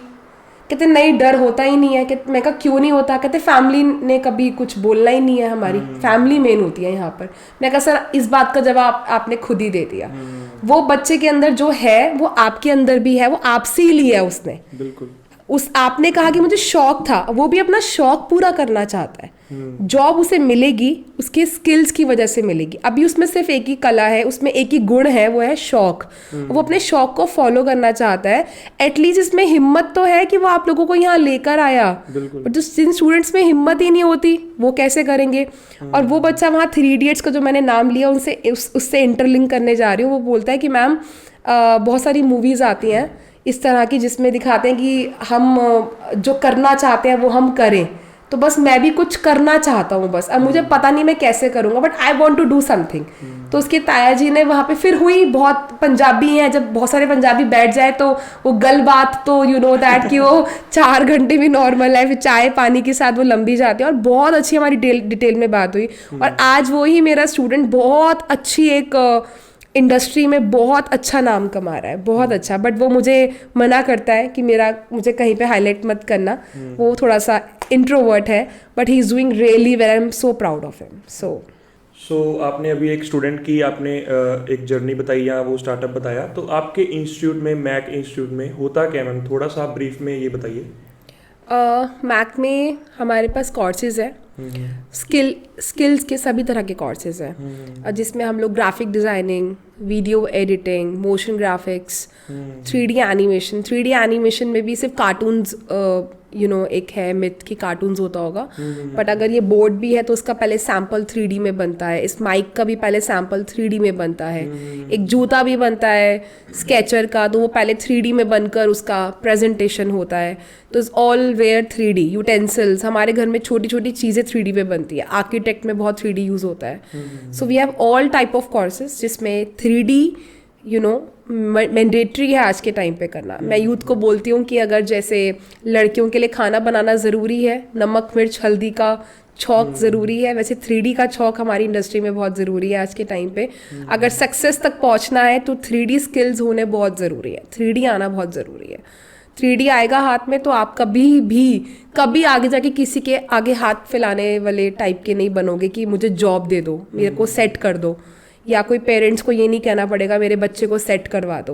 कहते नहीं डर होता ही नहीं है। कहते मैं कहा क्यों नहीं होता? कहते फैमिली ने कभी कुछ बोलना ही नहीं है, हमारी फैमिली मेन होती है यहाँ पर। मैं कहा सर इस बात का जवाब आपने खुद ही दे दिया। वो बच्चे के अंदर जो है वो आपके अंदर भी है, वो आपसे ही लिया है उसने। बिल्कुल। उस आपने कहा कि मुझे शौक था, वो भी अपना शौक पूरा करना चाहता है। जॉब उसे मिलेगी उसके स्किल्स की वजह से मिलेगी। अभी उसमें सिर्फ एक ही कला है, उसमें एक ही गुण है, वो है शौक। वो अपने शौक को फॉलो करना चाहता है। एटलीस्ट इसमें हिम्मत तो है कि वो आप लोगों को यहाँ लेकर आया। बट जो जिन स्टूडेंट्स में हिम्मत ही नहीं होती वो कैसे करेंगे? और वो बच्चा वहाँ 3 इडियट्स का जो मैंने नाम लिया उनसे उससे इंटरलिंक करने जा रही हूँ। वो बोलता है कि मैम बहुत सारी मूवीज़ आती हैं इस तरह की जिसमें दिखाते हैं कि हम जो करना चाहते हैं वो हम करें, तो बस मैं भी कुछ करना चाहता हूँ बस। अब मुझे पता नहीं मैं कैसे करूँगा, but I want to do something. तो उसके ताया जी ने वहाँ पे फिर हुई, बहुत पंजाबी हैं, जब बहुत सारे पंजाबी बैठ जाए तो वो गल बात तो यू नो दैट कि वो 4 घंटे भी नॉर्मल है, फिर चाय पानी के साथ वो लंबी जाती है। और बहुत अच्छी हमारी डिटेल में बात हुई। और आज वो ही मेरा स्टूडेंट बहुत अच्छी एक इंडस्ट्री में बहुत अच्छा नाम कमा रहा है, बहुत अच्छा। बट वो मुझे मना करता है कि मुझे कहीं पे हाईलाइट मत करना। वो थोड़ा सा इंट्रोवर्ट है, but he is doing really well. I am so proud of him. So आपने अभी एक स्टूडेंट की आपने एक जर्नी बताई या वो स्टार्टअप बताया, तो आपके इंस्टीट्यूट में, मैक इंस्टीट्यूट में होता क्या मैम? थोड़ा सा ब्रीफ में ये बताइए। मैक में हमारे पास कोर्सेज है, स्किल्स के सभी तरह के कोर्सेज हैं, जिसमें हम लोग graphic designing, video editing, motion graphics, 3D animation. 3D animation में भी सिर्फ कार्टून्स एक है मिथ कि कार्टून्स होता होगा, बट अगर ये बोर्ड भी है तो उसका पहले सैम्पल 3D में बनता है। इस माइक का भी पहले सैम्पल 3D में बनता है। एक जूता भी बनता है स्केचर का, तो वो पहले 3D में बनकर उसका प्रेजेंटेशन होता है। तो it's all where 3D। Utensils, हमारे घर में छोटी छोटी चीज़ें 3D में बनती है। आर्किटेक्ट में बहुत 3D यूज़ होता है। So we have all type of courses जिसमें 3D मैंडेटरी है आज के टाइम पे करना। मैं यूथ को बोलती हूँ कि अगर जैसे लड़कियों के लिए खाना बनाना ज़रूरी है, नमक मिर्च हल्दी का छौक ज़रूरी है, वैसे 3D का छौक हमारी इंडस्ट्री में बहुत ज़रूरी है आज के टाइम पे। अगर सक्सेस तक पहुँचना है तो 3D स्किल्स होने बहुत ज़रूरी है, 3D आना बहुत ज़रूरी है। 3D आएगा हाथ में तो आप कभी आगे जाके किसी के आगे हाथ फैलाने वाले टाइप के नहीं बनोगे कि मुझे जॉब दे दो, मेरे को सेट कर दो, या कोई पेरेंट्स को ये नहीं कहना पड़ेगा मेरे बच्चे को सेट करवा दो।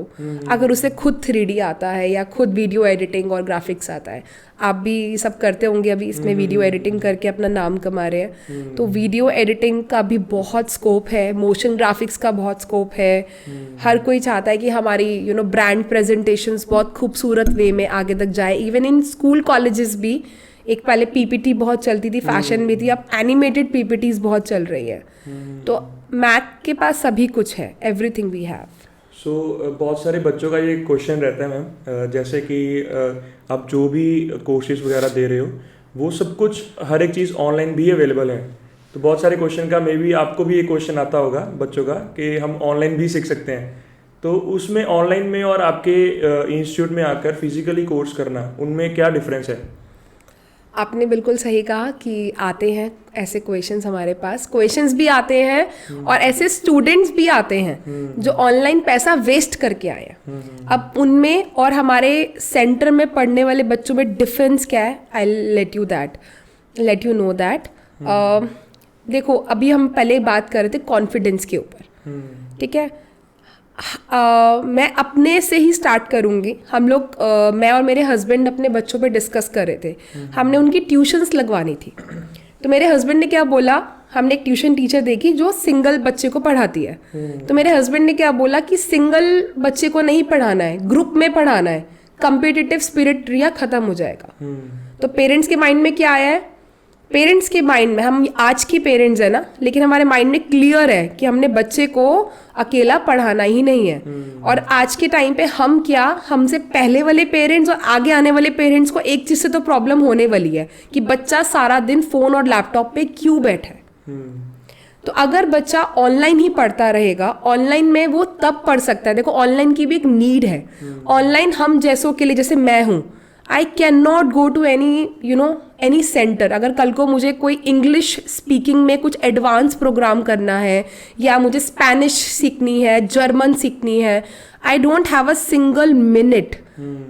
अगर उसे खुद 3D आता है या खुद वीडियो एडिटिंग और ग्राफिक्स आता है, आप भी सब करते होंगे अभी इसमें वीडियो एडिटिंग करके अपना नाम कमा रहे हैं, तो वीडियो एडिटिंग का भी बहुत स्कोप है, मोशन ग्राफिक्स का बहुत स्कोप है। हर कोई चाहता है कि हमारी ब्रांड प्रेजेंटेशंस बहुत खूबसूरत वे में आगे तक जाए। इवन इन स्कूल कॉलेजेस भी एक पहले PPT बहुत चलती थी, फैशन में थी, अब एनिमेटेड PPTs बहुत चल रही है। तो मैक के पास सभी कुछ है, एवरीथिंग वी हैव। सो बहुत सारे बच्चों का ये क्वेश्चन रहता है मैम, जैसे कि आप जो भी कोर्सेज वगैरह दे रहे हो वो सब कुछ हर एक चीज़ ऑनलाइन भी अवेलेबल है, तो बहुत सारे क्वेश्चन का मे बी आपको भी ये क्वेश्चन आता होगा बच्चों का कि हम ऑनलाइन भी सीख सकते हैं, तो उसमें ऑनलाइन में और आपके इंस्टीट्यूट में आकर फिजिकली कोर्स करना, उनमें क्या डिफरेंस है? आपने बिल्कुल सही कहा कि आते हैं ऐसे क्वेश्चंस, हमारे पास क्वेश्चंस भी आते हैं और ऐसे स्टूडेंट्स भी आते हैं जो ऑनलाइन पैसा वेस्ट करके आए हैं। अब उनमें और हमारे सेंटर में पढ़ने वाले बच्चों में डिफरेंस क्या है, I let you know that. देखो, अभी हम पहले बात कर रहे थे कॉन्फिडेंस के ऊपर, ठीक है। मैं अपने से ही स्टार्ट करूँगी। हम लोग मैं और मेरे हस्बैंड अपने बच्चों पे डिस्कस कर रहे थे, हमने उनकी ट्यूशन्स लगवानी थी। तो मेरे हस्बैंड ने क्या बोला, हमने एक ट्यूशन टीचर देखी जो सिंगल बच्चे को पढ़ाती है। तो मेरे हस्बैंड ने क्या बोला कि सिंगल बच्चे को नहीं पढ़ाना है, ग्रुप में पढ़ाना है, कंपिटिटिव स्पिरिट रिया खत्म हो जाएगा। तो पेरेंट्स के माइंड में क्या आया है, पेरेंट्स के माइंड में, हम आज की पेरेंट्स है ना, लेकिन हमारे माइंड में क्लियर है कि हमने बच्चे को अकेला पढ़ाना ही नहीं है। और आज के टाइम पे हम क्या, हमसे पहले वाले पेरेंट्स और आगे आने वाले पेरेंट्स को एक चीज से तो प्रॉब्लम होने वाली है कि बच्चा सारा दिन फोन और लैपटॉप पे क्यों बैठा है। तो अगर बच्चा ऑनलाइन ही पढ़ता रहेगा, ऑनलाइन में वो तब पढ़ सकता है। देखो, ऑनलाइन की भी एक नीड है। ऑनलाइन हम जैसों के लिए, जैसे मैं हूँ, I can not go to any centre. अगर कल को मुझे कोई इंग्लिश स्पीकिंग में कुछ एडवांस प्रोग्राम करना है या मुझे स्पेनिश सीखनी है, जर्मन सीखनी है, I don't have a single minute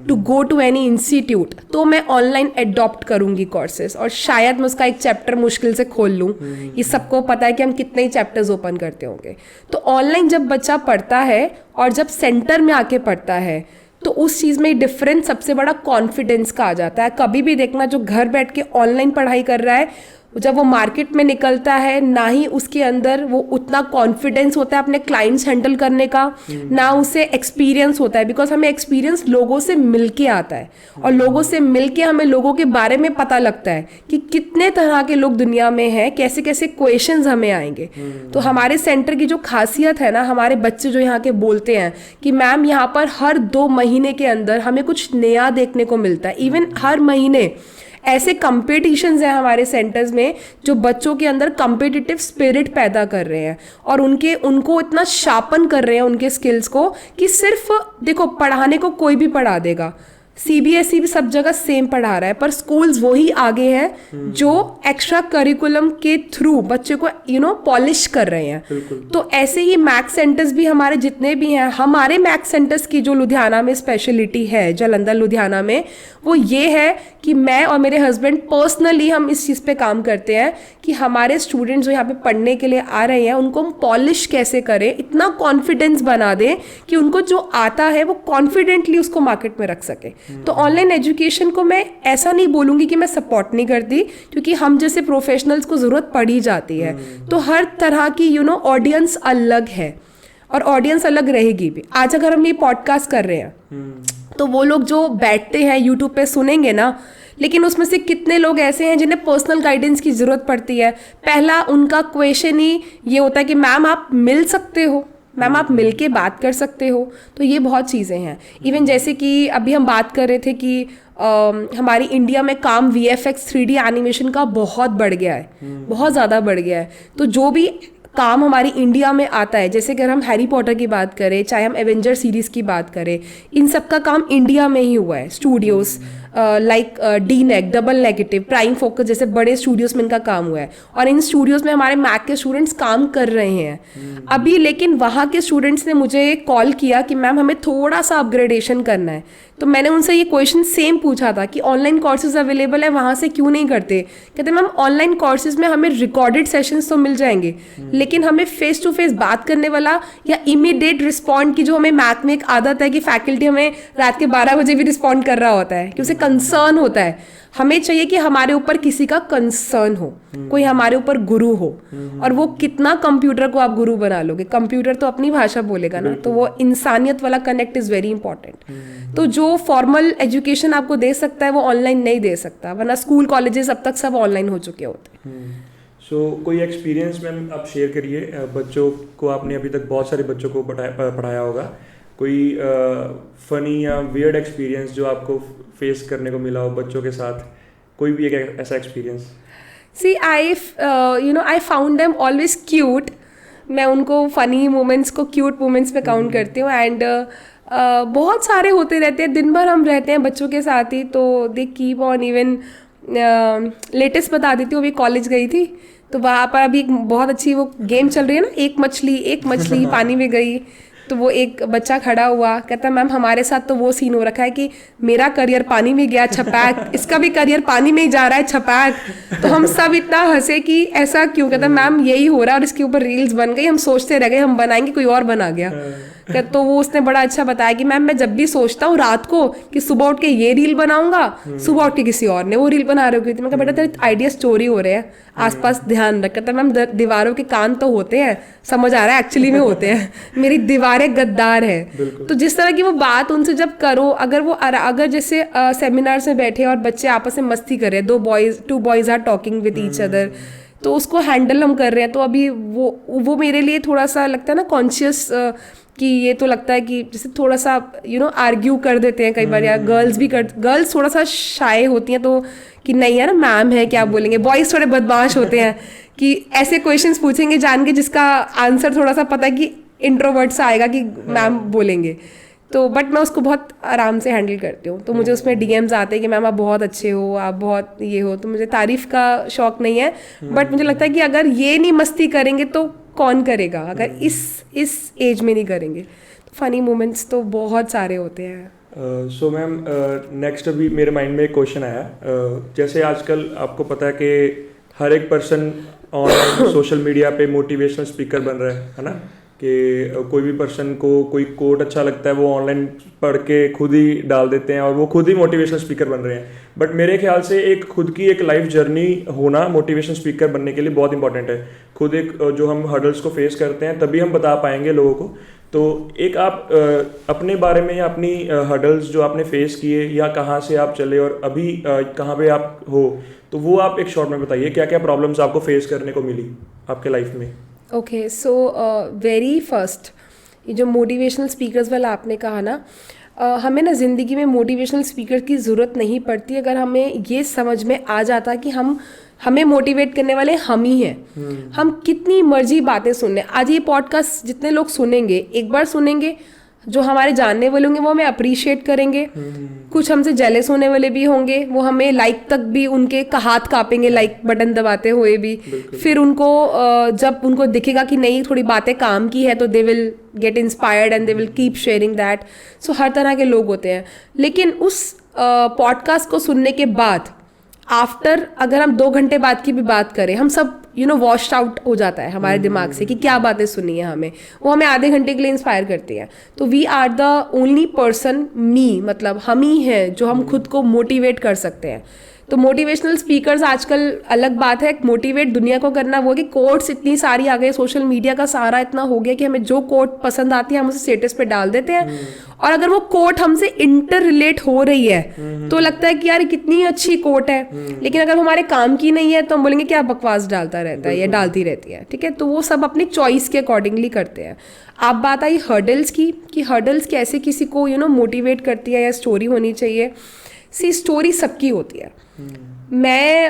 to go to any institute, तो मैं ऑनलाइन एडॉप्ट करूंगी कोर्सेज और शायद मैं उसका एक चैप्टर मुश्किल से खोल लूँ। ये सबको पता है कि हम कितने ही चैप्टर्स ओपन करते होंगे। तो ऑनलाइन जब बच्चा पढ़ता है और जब सेंटर में आके पढ़ता है, तो उस चीज़ में डिफरेंस सबसे बड़ा कॉन्फिडेंस का आ जाता है। कभी भी देखना, जो घर बैठ के ऑनलाइन पढ़ाई कर रहा है, जब वो मार्केट में निकलता है, ना ही उसके अंदर वो उतना कॉन्फिडेंस होता है अपने क्लाइंट्स हैंडल करने का, ना उसे एक्सपीरियंस होता है। बिकॉज हमें एक्सपीरियंस लोगों से मिल के आता है और लोगों से मिल के हमें लोगों के बारे में पता लगता है कि कितने तरह के लोग दुनिया में हैं, कैसे कैसे क्वेश्चंस हमें आएंगे। तो हमारे सेंटर की जो खासियत है ना, हमारे बच्चे जो यहाँ के बोलते हैं कि मैम यहाँ पर हर 2 महीने के अंदर हमें कुछ नया देखने को मिलता है। इवन हर महीने ऐसे कंपटीशंस हैं हमारे सेंटर्स में जो बच्चों के अंदर कंपिटिटिव स्पिरिट पैदा कर रहे हैं और उनको इतना शार्पन कर रहे हैं उनके स्किल्स को कि सिर्फ देखो, पढ़ाने को कोई भी पढ़ा देगा, सीबीएसई भी सब जगह सेम पढ़ा रहा है, पर स्कूल्स वही आगे हैं जो एक्स्ट्रा करिकुलम के थ्रू बच्चे को पॉलिश कर रहे हैं। तो ऐसे ही मैथ्स सेंटर्स भी हमारे जितने भी हैं, हमारे मैथ्स सेंटर्स की जो लुधियाना में स्पेशलिटी है, जालंधर लुधियाना में, वो ये है कि मैं और मेरे हस्बैंड पर्सनली हम इस चीज़ पे काम करते हैं कि हमारे स्टूडेंट्स जो यहाँ पे पढ़ने के लिए आ रहे हैं उनको हम पॉलिश कैसे करें, इतना कॉन्फिडेंस बना दें कि उनको जो आता है वो कॉन्फिडेंटली उसको मार्केट में रख सके। तो ऑनलाइन एजुकेशन को मैं ऐसा नहीं बोलूँगी कि मैं सपोर्ट नहीं करती, क्योंकि हम जैसे प्रोफेशनल्स को ज़रूरत पड़ी जाती है। तो हर तरह की ऑडियंस अलग है और ऑडियंस अलग रहेगी भी। आज अगर हम ये पॉडकास्ट कर रहे हैं तो वो लोग जो बैठते हैं यूट्यूब पे सुनेंगे ना, लेकिन उसमें से कितने लोग ऐसे हैं जिन्हें पर्सनल गाइडेंस की ज़रूरत पड़ती है। पहला उनका क्वेश्चन ही ये होता है कि मैम आप मिल सकते हो, मैम आप मिल के बात कर सकते हो। तो ये बहुत चीज़ें हैं। इवन जैसे कि अभी हम बात कर रहे थे कि हमारी इंडिया में काम VFX 3D एनिमेशन का बहुत बढ़ गया है, बहुत ज़्यादा बढ़ गया है। तो जो भी काम हमारी इंडिया में आता है, जैसे कि अगर हम हैरी पॉटर की बात करें, चाहे हम एवेंजर सीरीज़ की बात करें, इन सब का काम इंडिया में ही हुआ है। Studios like DNEG, double negative, prime focus जैसे बड़े स्टूडियोज़ में इनका काम हुआ है और इन स्टूडियोज़ में हमारे मैक के स्टूडेंट्स काम कर रहे हैं अभी। लेकिन वहाँ के स्टूडेंट्स ने मुझे कॉल किया कि मैम हमें थोड़ा सा अपग्रेडेशन करना है। तो मैंने उनसे ये क्वेश्चन सेम पूछा था कि ऑनलाइन कोर्सेज अवेलेबल है, वहाँ से क्यों नहीं करते? कहते मैम ऑनलाइन कोर्सेज में हमें रिकॉर्डेड सेशंस तो मिल जाएंगे, लेकिन हमें फेस टू फेस बात करने वाला या इमीडिएट रिस्पॉन्ड की जो हमें मैथ में एक आदत है कि फैकल्टी हमें रात के 12 बजे भी रिस्पॉन्ड कर रहा होता है कि उसे कंसर्न होता है। हमें चाहिए कि हमारे ऊपर किसी का कंसर्न हो, कोई हमारे ऊपर गुरु हो। और वो कितना कंप्यूटर को आप गुरु बना लोगे, कंप्यूटर तो अपनी भाषा बोलेगा ना। तो वो इंसानियत वाला कनेक्ट इज़ वेरी इंपॉर्टेंट। तो जो फॉर्मल एजुकेशन आपको दे सकता है वो ऑनलाइन नहीं दे सकता, वरना स्कूल कॉलेजेस अब तक सब ऑनलाइन हो चुके होते हैं। सो कोई एक्सपीरियंस मैम आप शेयर करिए, बच्चों को आपने अभी तक बहुत सारे बच्चों को पढ़ाया होगा, कोई फनी या वियर्ड एक्सपीरियंस जो आपको फेस करने को मिला हो बच्चों के साथ, कोई भी एक ऐसा experience? See I I found them always cute. मैं उनको फनी मोमेंट्स को क्यूट मोमेंट्स में काउंट करती हूँ. एंड बहुत सारे होते रहते हैं, दिन भर हम रहते हैं बच्चों के साथ ही, तो they keep on. Even latest बता देती हूँ, अभी कॉलेज गई थी तो वहाँ पर अभी एक बहुत अच्छी वो गेम चल रही है ना, एक मछली पानी में गई. तो वो एक बच्चा खड़ा हुआ, कहता मैम हमारे साथ तो वो सीन हो रखा है कि मेरा करियर पानी में गया छपैक, इसका भी करियर पानी में ही जा रहा है छपैक. तो हम सब इतना हंसे कि ऐसा क्यों. कहता मैम यही हो रहा है और इसके ऊपर रील्स बन गई, हम सोचते रह गए हम बनाएंगे, कोई और बना गया. तो वो उसने बड़ा अच्छा बताया कि मैम मैं जब भी सोचता हूँ रात को कि सुबह उठ के ये रील बनाऊंगा, सुबह उठ के किसी और ने वो रील बना रही थी. मैं कहा बेटा तेरे आइडिया चोरी हो रहे हैं, आसपास ध्यान रख. कहता मैम दीवारों के कान तो होते हैं, समझ आ रहा है एक्चुअली में होते हैं, मेरी दीवारें गद्दार है. तो जिस तरह की वो बात उनसे जब करो, अगर जैसे सेमिनार्स में बैठे और बच्चे आपस में मस्ती कर रहे हैं, two boys are talking with each other, तो उसको हैंडल हम कर रहे हैं. तो अभी वो मेरे लिए थोड़ा सा लगता है ना कॉन्शियस, कि ये तो लगता है कि जैसे थोड़ा सा आर्ग्यू कर देते हैं कई बार, या गर्ल्स थोड़ा सा शाय होती हैं, तो कि नहीं यार मैम है क्या बोलेंगे. बॉयज थोड़े बदमाश होते हैं कि ऐसे क्वेश्चंस पूछेंगे जान के जिसका आंसर थोड़ा सा पता है कि इंट्रोवर्ट सा आएगा कि मैम बोलेंगे. तो बट मैं उसको बहुत आराम से हैंडल करती हूँ. तो मुझे उसमें DMs आते हैं कि मैम आप बहुत अच्छे हो, आप बहुत ये हो. तो मुझे तारीफ का शौक नहीं है, बट मुझे लगता है कि अगर ये नहीं मस्ती करेंगे तो कौन करेगा, अगर इस एज में नहीं करेंगे. तो फनी मोमेंट्स तो बहुत सारे होते हैं. सो मैम नेक्स्ट अभी मेरे माइंड में एक क्वेश्चन आया. जैसे आजकल आपको पता है कि हर एक पर्सन ऑनलाइन सोशल मीडिया पे मोटिवेशनल स्पीकर बन रहा है ना, कि कोई भी पर्सन को कोई कोट अच्छा लगता है वो ऑनलाइन पढ़ के खुद ही डाल देते हैं और वो खुद ही मोटिवेशनल स्पीकर बन रहे हैं. बट मेरे ख्याल से एक खुद की एक लाइफ जर्नी होना मोटिवेशनल स्पीकर बनने के लिए बहुत इंपॉर्टेंट है. खुद एक जो हम हर्डल्स को फेस करते हैं तभी हम बता पाएंगे लोगों को. तो एक आप अपने बारे में या अपनी हर्डल्स जो आपने फेस किए या कहाँ से आप चले और अभी कहाँ पे आप हो, तो वो आप एक शॉर्ट में बताइए क्या क्या प्रॉब्लम्स आपको फेस करने को मिली आपके लाइफ में. ओके, सो वेरी फर्स्ट ये जो मोटिवेशनल स्पीकर्स वाला आपने कहा ना, हमें ना ज़िंदगी में मोटिवेशनल स्पीकर की ज़रूरत नहीं पड़ती अगर हमें ये समझ में आ जाता कि हमें मोटिवेट करने वाले हम ही हैं. हम कितनी मर्जी बातें सुन लें. आज ये पॉडकास्ट जितने लोग सुनेंगे, एक बार सुनेंगे, जो हमारे जानने वाले होंगे वो हमें अप्रिशिएट करेंगे, कुछ हमसे जेलस होने वाले भी होंगे, वो हमें लाइक तक भी उनके हाथ कांपेंगे लाइक बटन दबाते हुए भी. फिर उनको जब उनको दिखेगा कि नहीं थोड़ी बातें काम की है तो they will get inspired and they will keep sharing that. So हर तरह के लोग होते हैं. लेकिन उस पॉडकास्ट को सुनने के बाद आफ्टर अगर हम 2 घंटे बाद की भी बात करें, हम सब वॉश्ड आउट हो जाता है हमारे दिमाग से कि क्या बातें सुनी है हमें, वो हमें आधे घंटे के लिए इंस्पायर करती है. तो we are the only person, मतलब हम ही हैं जो हम खुद को मोटिवेट कर सकते हैं. तो मोटिवेशनल स्पीकर्स आजकल अलग बात है, मोटिवेट दुनिया को करना वो कि कोट्स इतनी सारी आ गई, सोशल मीडिया का सहारा इतना हो गया कि हमें जो कोट पसंद आती है हम उसे स्टेटस पे डाल देते हैं. और अगर वो कोट हमसे इंटर रिलेट हो रही है तो लगता है कि यार कितनी अच्छी कोट है, लेकिन अगर हमारे काम की नहीं है तो हम बोलेंगे क्या बकवास डालता रहता है या डालती रहती है. ठीक है, तो वो सब अपनी चॉइस के अकॉर्डिंगली करते हैं. आप बात आई हर्डल्स की कि हर्डल्स कैसे किसी को मोटिवेट करती है या स्टोरी होनी चाहिए. सी स्टोरी सबकी होती है. मैं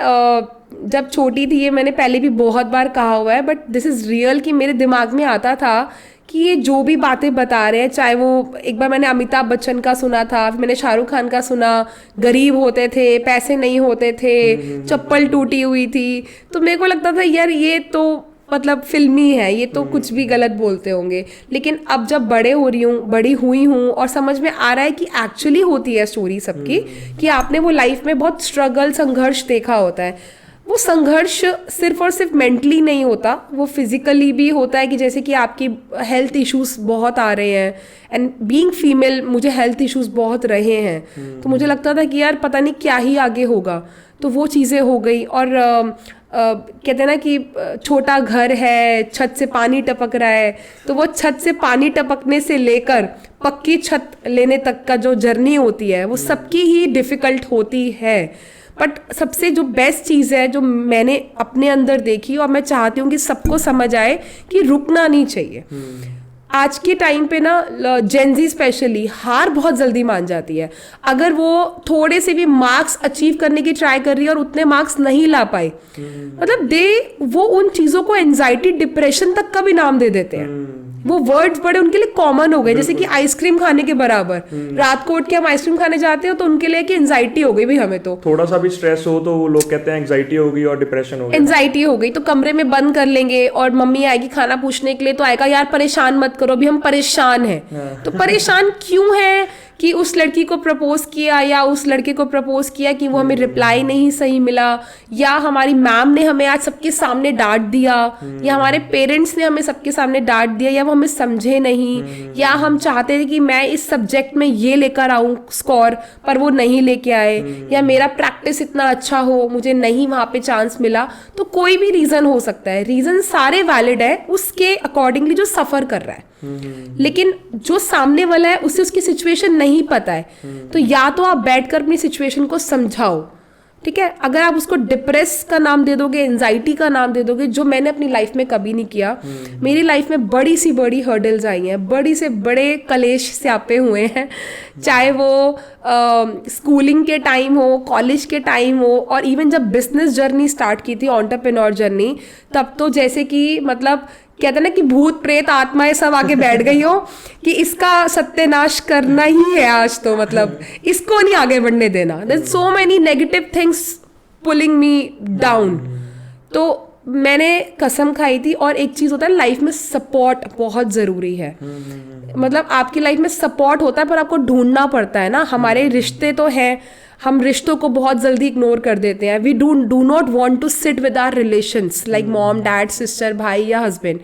जब छोटी थी, ये मैंने पहले भी बहुत बार कहा हुआ है, बट दिस इज़ रियल, कि मेरे दिमाग में आता था कि ये जो भी बातें बता रहे हैं, चाहे वो एक बार मैंने अमिताभ बच्चन का सुना था, फिर मैंने शाहरुख खान का सुना, गरीब होते थे, पैसे नहीं होते थे, चप्पल टूटी हुई थी, तो मेरे को लगता था यार ये तो मतलब फिल्मी है, ये तो कुछ भी गलत बोलते होंगे. लेकिन अब जब बड़ी हुई हूँ और समझ में आ रहा है कि एक्चुअली होती है स्टोरी सबकी, कि आपने वो लाइफ में बहुत स्ट्रगल संघर्ष देखा होता है. वो संघर्ष सिर्फ और सिर्फ मेंटली नहीं होता, वो फिजिकली भी होता है, कि जैसे कि आपकी हेल्थ इश्यूज बहुत आ रहे हैं. एंड बीइंग फीमेल मुझे हेल्थ इश्यूज बहुत रहे हैं, तो मुझे लगता था कि यार पता नहीं क्या ही आगे होगा. तो वो चीज़ें हो गई. और कहते हैं ना कि छोटा घर है, छत से पानी टपक रहा है, तो वो छत से पानी टपकने से लेकर पक्की छत लेने तक का जो जर्नी होती है वो सबकी ही डिफ़िकल्ट होती है. बट सबसे जो बेस्ट चीज़ है जो मैंने अपने अंदर देखी और मैं चाहती हूँ कि सबको समझ आए कि रुकना नहीं चाहिए। आज के टाइम पे ना जेनजी स्पेशली हार बहुत जल्दी मान जाती है। अगर वो थोड़े से भी मार्क्स अचीव करने की ट्राई कर रही है और उतने मार्क्स नहीं ला पाई, मतलब वो उन चीज़ों को एंजाइटी डिप्रेशन तक का भी नाम दे देते हैं। वो वर्ड्स बड़े उनके लिए कॉमन हो गए, जैसे कि आइसक्रीम खाने के बराबर। रात को उठ के हम आइसक्रीम खाने जाते हो तो उनके लिए कि एंजाइटी हो गई भाई, हमें तो थोड़ा सा भी स्ट्रेस हो तो वो लोग कहते हैं एंजाइटी हो गई और डिप्रेशन हो गया। एंजाइटी हो गई तो कमरे में बंद कर लेंगे और मम्मी आएगी खाना पूछने के लिए तो आएगा, यार परेशान मत करो, अभी हम परेशान हैं। तो परेशान क्यों है कि उस लड़की को प्रपोज किया या उस लड़के को प्रपोज किया कि वो हमें रिप्लाई नहीं सही मिला, या हमारी मैम ने हमें आज सबके सामने डांट दिया, या हमारे पेरेंट्स ने हमें सबके सामने डांट दिया, या वो हमें समझे नहीं, या हम चाहते थे कि मैं इस सब्जेक्ट में ये लेकर आऊँ स्कोर पर वो नहीं लेके आए, या मेरा प्रैक्टिस इतना अच्छा हो मुझे नहीं वहाँ पे चांस मिला। तो कोई भी रीज़न हो सकता है, रीज़न सारे वैलिड है उसके अकॉर्डिंगली जो सफ़र कर रहा है। लेकिन जो सामने वाला है उसे उसकी सिचुएशन नहीं पता है, तो या तो आप बैठकर अपनी सिचुएशन को समझाओ, ठीक है। अगर आप उसको डिप्रेस का नाम दे दोगे, एंजाइटी का नाम दे दोगे, जो मैंने अपनी लाइफ में कभी नहीं किया। मेरी लाइफ में बड़ी सी बड़ी हर्डल्स आई हैं, बड़ी से बड़े कलेश स्यापे हुए हैं, चाहे वो स्कूलिंग के टाइम हो, कॉलेज के टाइम हो, और इवन जब बिजनेस जर्नी स्टार्ट की थी, एंटरप्रेन्योर जर्नी, तब तो जैसे कि मतलब कहते हैं ना कि भूत प्रेत आत्माएं सब आके बैठ गई हो कि इसका सत्यानाश करना ही है आज, तो मतलब इसको नहीं आगे बढ़ने देना। There so many negative things pulling me down. तो मैंने कसम खाई थी। और एक चीज़ होता है लाइफ में, सपोर्ट बहुत ज़रूरी है। मतलब आपकी लाइफ में सपोर्ट होता है पर आपको ढूंढना पड़ता है ना। हमारे रिश्ते तो हैं, हम रिश्तों को बहुत जल्दी इग्नोर कर देते हैं। We do not want to sit with our relations like mom, dad, sister, भाई या हस्बैंड।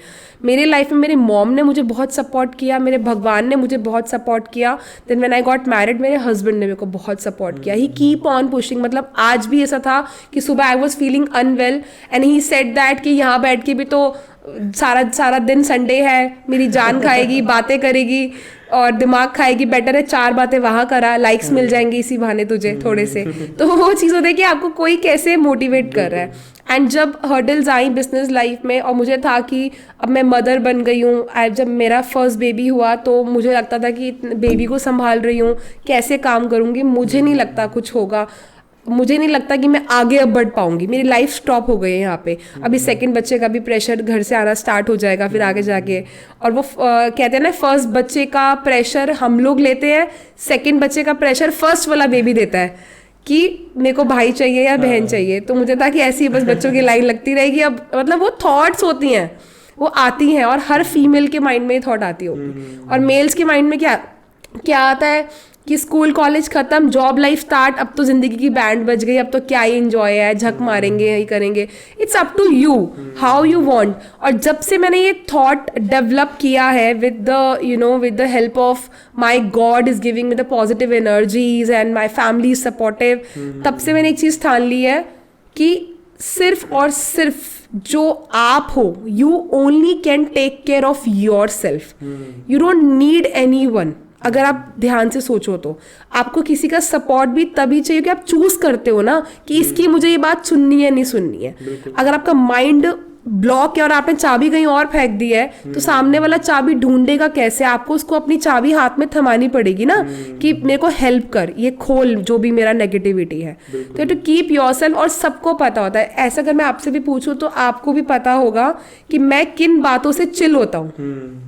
मेरे लाइफ में मेरी मॉम ने मुझे बहुत सपोर्ट किया, मेरे भगवान ने मुझे बहुत सपोर्ट किया। Then when I got married, मेरे हस्बैंड ने मेरे को बहुत सपोर्ट किया। He keep on pushing. मतलब आज भी ऐसा था कि सुबह I was feeling unwell and he said that कि यहाँ बैठ के भी तो सारा दिन संडे है, मेरी जान खाएगी, बातें करेगी और दिमाग खाएगी, बेटर है 4 बातें वहाँ करा, लाइक्स मिल जाएंगे इसी बहाने तुझे थोड़े से। तो वो चीज़ होती है कि आपको कोई कैसे मोटिवेट कर रहा है। एंड जब हर्डल्स आई बिजनेस लाइफ में और मुझे था कि अब मैं मदर बन गई हूँ, जब मेरा फर्स्ट बेबी हुआ तो मुझे लगता था कि बेबी को संभाल रही हूँ, कैसे काम करूँगी, मुझे नहीं लगता कुछ होगा, मुझे नहीं लगता कि मैं आगे अब बढ़ पाऊंगी, मेरी लाइफ स्टॉप हो गई है यहाँ पे। अभी सेकंड बच्चे का भी प्रेशर घर से आना स्टार्ट हो जाएगा फिर आगे जाके। और वो कहते हैं ना, फर्स्ट बच्चे का प्रेशर हम लोग लेते हैं, सेकंड बच्चे का प्रेशर फर्स्ट वाला बेबी देता है कि मेरे को भाई चाहिए या बहन चाहिए। तो मुझे था कि ऐसी ही बस बच्चों की लाइन लगती रहेगी। अब मतलब वो थॉट्स होती हैं, वो आती हैं, और हर फीमेल के माइंड में ये थॉट आती होगी। और मेल्स के माइंड में क्या आता है कि स्कूल कॉलेज खत्म, जॉब लाइफ स्टार्ट, अब तो जिंदगी की बैंड बज गई, अब तो क्या ही एंजॉय है, झक मारेंगे, यही करेंगे। It's up to you how you want. और जब से मैंने ये थॉट डेवलप किया है with the help of my god is giving me the positive energies and my family is supportive, तब से मैंने एक चीज़ ठान ली है कि सिर्फ और सिर्फ जो आप हो, you only can take care of yourself. You don't need anyone. अगर आप ध्यान से सोचो तो आपको किसी का सपोर्ट भी तभी चाहिए कि आप चूज करते हो ना कि इसकी मुझे ये बात सुननी है नहीं सुननी है। अगर आपका माइंड ब्लॉक है और आपने चाबी कहीं और फेंक दी है तो सामने वाला चाबी ढूंढेगा कैसे? आपको उसको अपनी चाबी हाथ में थमानी पड़ेगी ना कि मेरे को हेल्प कर, ये खोल जो भी मेरा नेगेटिविटी है। तो टू कीप योरसेल्फ। और सबको पता होता है ऐसा, अगर मैं आपसे भी पूछूं तो आपको भी पता होगा कि मैं किन बातों से चिल होता हूँ,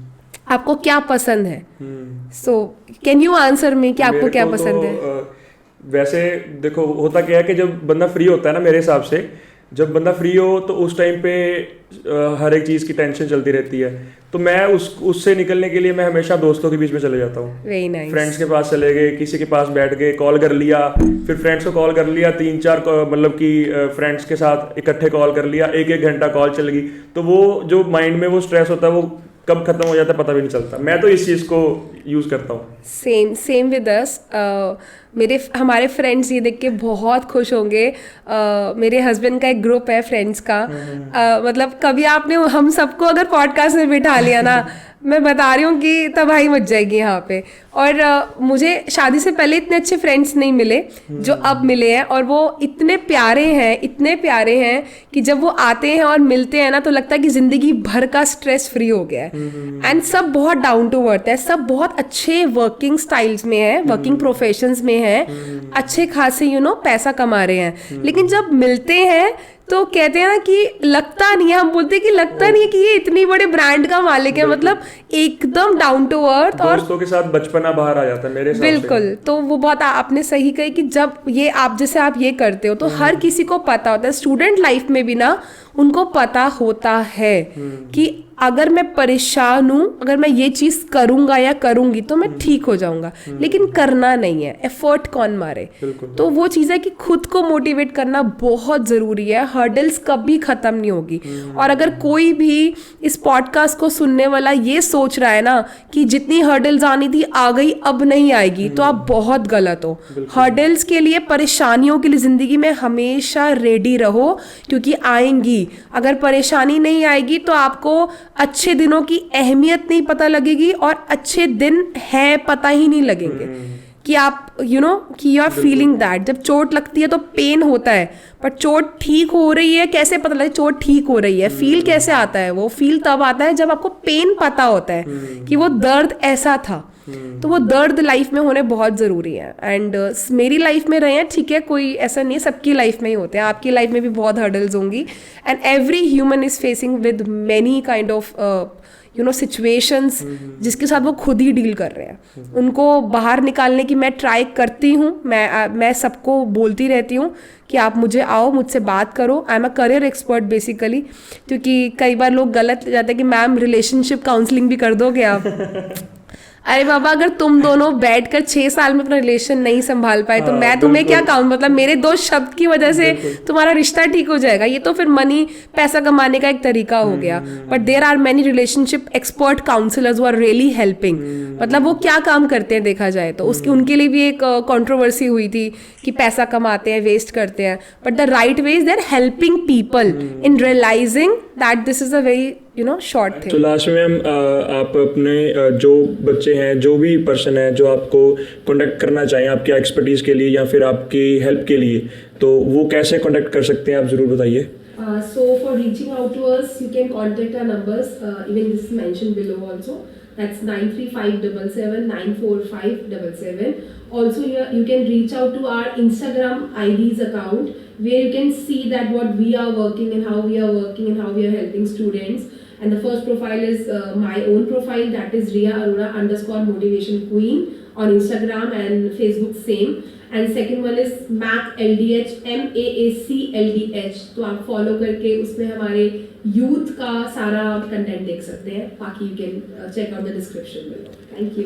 आपको क्या पसंद है। So can you answer me कि आपको क्या पसंद है? वैसे देखो होता क्या है कि जब बंदा फ्री होता है ना, मेरे हिसाब से जब बंदा फ्री हो तो उस टाइम पे हर एक चीज़ की टेंशन चलती रहती है। तो मैं उससे निकलने के लिए मैं हमेशा दोस्तों के बीच में चले जाता हूँ। Very nice. फ्रेंड्स के पास चले गए, किसी के पास बैठ गए, कॉल कर लिया, फिर फ्रेंड्स को कॉल कर लिया, 3-4 मतलब कि फ्रेंड्स के साथ इकट्ठे कॉल कर लिया, 1-1 घंटा कॉल चल गई। तो वो जो माइंड में वो स्ट्रेस होता है वो कब खत्म हो जाता है पता भी नहीं चलता। मैं तो इस चीज़ को यूज़ करता हूँ। Same with us. हमारे फ्रेंड्स ये देख के बहुत खुश होंगे। मेरे हस्बैंड का एक ग्रुप है फ्रेंड्स का। मतलब कभी आपने हम सबको अगर पॉडकास्ट में बिठा लिया ना, मैं बता रही हूँ कि तबाही मच जाएगी यहाँ पे। और मुझे शादी से पहले इतने अच्छे फ्रेंड्स नहीं मिले जो अब मिले हैं, और वो इतने प्यारे हैं कि जब वो आते हैं और मिलते हैं ना तो लगता है कि जिंदगी भर का स्ट्रेस फ्री हो गया है। एंड सब बहुत डाउन टू अर्थ है, सब बहुत अच्छे वर्किंग स्टाइल्स में है, वर्किंग प्रोफेशंस में है, अच्छे खासे पैसा कमा रहे हैं। लेकिन जब मिलते हैं तो कहते हैं ना कि लगता नहीं है, हम बोलते हैं कि लगता नहीं है कि ये इतनी बड़े ब्रांड का मालिक है। मतलब एकदम डाउन टू अर्थ, और दोस्तों के साथ बचपना बाहर आ जाता है मेरे हिसाब से। बिल्कुल। तो वो बहुत आपने सही कही कि जब ये आप जैसे आप ये करते हो तो हर किसी को पता होता है, स्टूडेंट लाइफ में भी ना उनको पता होता है कि अगर मैं परेशान हूँ, अगर मैं ये चीज़ करूँगा या करूँगी तो मैं ठीक हो जाऊँगा। लेकिन करना नहीं है, एफर्ट कौन मारे। तो वो चीज़ है कि खुद को मोटिवेट करना बहुत ज़रूरी है। हर्डल्स कभी ख़त्म नहीं होगी। और अगर कोई भी इस पॉडकास्ट को सुनने वाला ये सोच रहा है ना कि जितनी हर्डल्स आनी थी आ गई, अब नहीं आएगी, तो आप बहुत गलत हो। हर्डल्स के लिए, परेशानियों के लिए ज़िंदगी में हमेशा रेडी रहो, क्योंकि आएंगी। अगर परेशानी नहीं आएगी तो आपको अच्छे दिनों की अहमियत नहीं पता लगेगी, और अच्छे दिन है पता ही नहीं लगेंगे कि आप कि यू आर फीलिंग दैट। जब चोट लगती है तो पेन होता है, पर चोट ठीक हो रही है कैसे पता लगे चोट ठीक हो रही है? फील कैसे आता है? वो फील तब आता है जब आपको पेन पता होता है कि वो दर्द ऐसा था। तो वो दर्द लाइफ में होने बहुत ज़रूरी है। एंड मेरी लाइफ में रहे हैं, ठीक है, कोई ऐसा नहीं, सबकी लाइफ में ही होते हैं। आपकी लाइफ में भी बहुत हर्डल्स होंगी, and every human is facing with many kind of situations जिसके साथ वो खुद ही डील कर रहे हैं। उनको बाहर निकालने की मैं ट्राई करती हूँ। मैं सबको बोलती रहती हूँ कि आप मुझे आओ, मुझसे बात करो। I am a career expert basically. क्योंकि कई बार लोग गलत ले जाते हैं कि मैम रिलेशनशिप काउंसलिंग भी कर दोगे आप। अरे बाबा, अगर तुम दोनों बैठकर 6 साल में अपना रिलेशन नहीं संभाल पाए तो मैं तुम्हें क्या कहूँ? मतलब मेरे 2 शब्द की वजह से तुम्हारा रिश्ता ठीक हो जाएगा? ये तो फिर पैसा कमाने का एक तरीका हो गया। But there are many relationship expert counsellors who are really helping. मतलब वो क्या काम करते हैं देखा जाए तो उनके लिए भी एक कंट्रोवर्सी हुई थी कि पैसा कमाते हैं, वेस्ट करते हैं। But the right way is they are helping people in realising that this is a very short thing. तो लास्ट में मैम आप अपने जो बच्चे हैं, जो भी पर्सन है जो आपको कॉन्टेक्ट करना चाहें आपके एक्सपर्टीज के लिए या फिर आपकी हेल्प के लिए, तो वो कैसे कॉन्टेक्ट कर सकते हैं, आप जरूर बताइए। So for reaching out to us, you can contact our numbers. Even this is mentioned below also. That's 93577945577. Also, you can reach out to our Instagram IDs account where you can see that what we are working and how we are working and how we are helping students. And the first profile is my own profile, that is Riya Arora _motivation queen on Instagram and Facebook same. And second one is MAC LDH MAAC LDH. तो आप follow करके उसमें हमारे youth का सारा content देख सकते हैं। बाकी you can check out the description below. Thank you.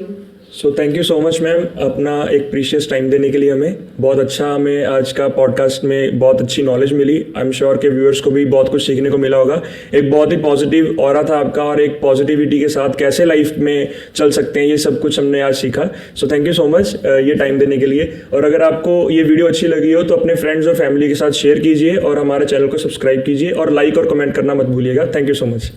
So thank you so much ma'am, अपना एक प्रीशियस टाइम देने के लिए। हमें बहुत अच्छा, हमें आज का पॉडकास्ट में बहुत अच्छी नॉलेज मिली। आई एम श्योर के व्यूअर्स को भी बहुत कुछ सीखने को मिला होगा। एक बहुत ही पॉजिटिव ऑरा था आपका, और एक पॉजिटिविटी के साथ कैसे लाइफ में चल सकते हैं, ये सब कुछ हमने आज सीखा। सो थैंक यू सो मच ये टाइम देने के लिए। और अगर आपको ये वीडियो अच्छी लगी हो तो अपने फ्रेंड्स और फैमिली के साथ शेयर कीजिए, और हमारे चैनल को सब्सक्राइब कीजिए, और लाइक और कमेंट करना मत भूलिएगा। Thank you so much.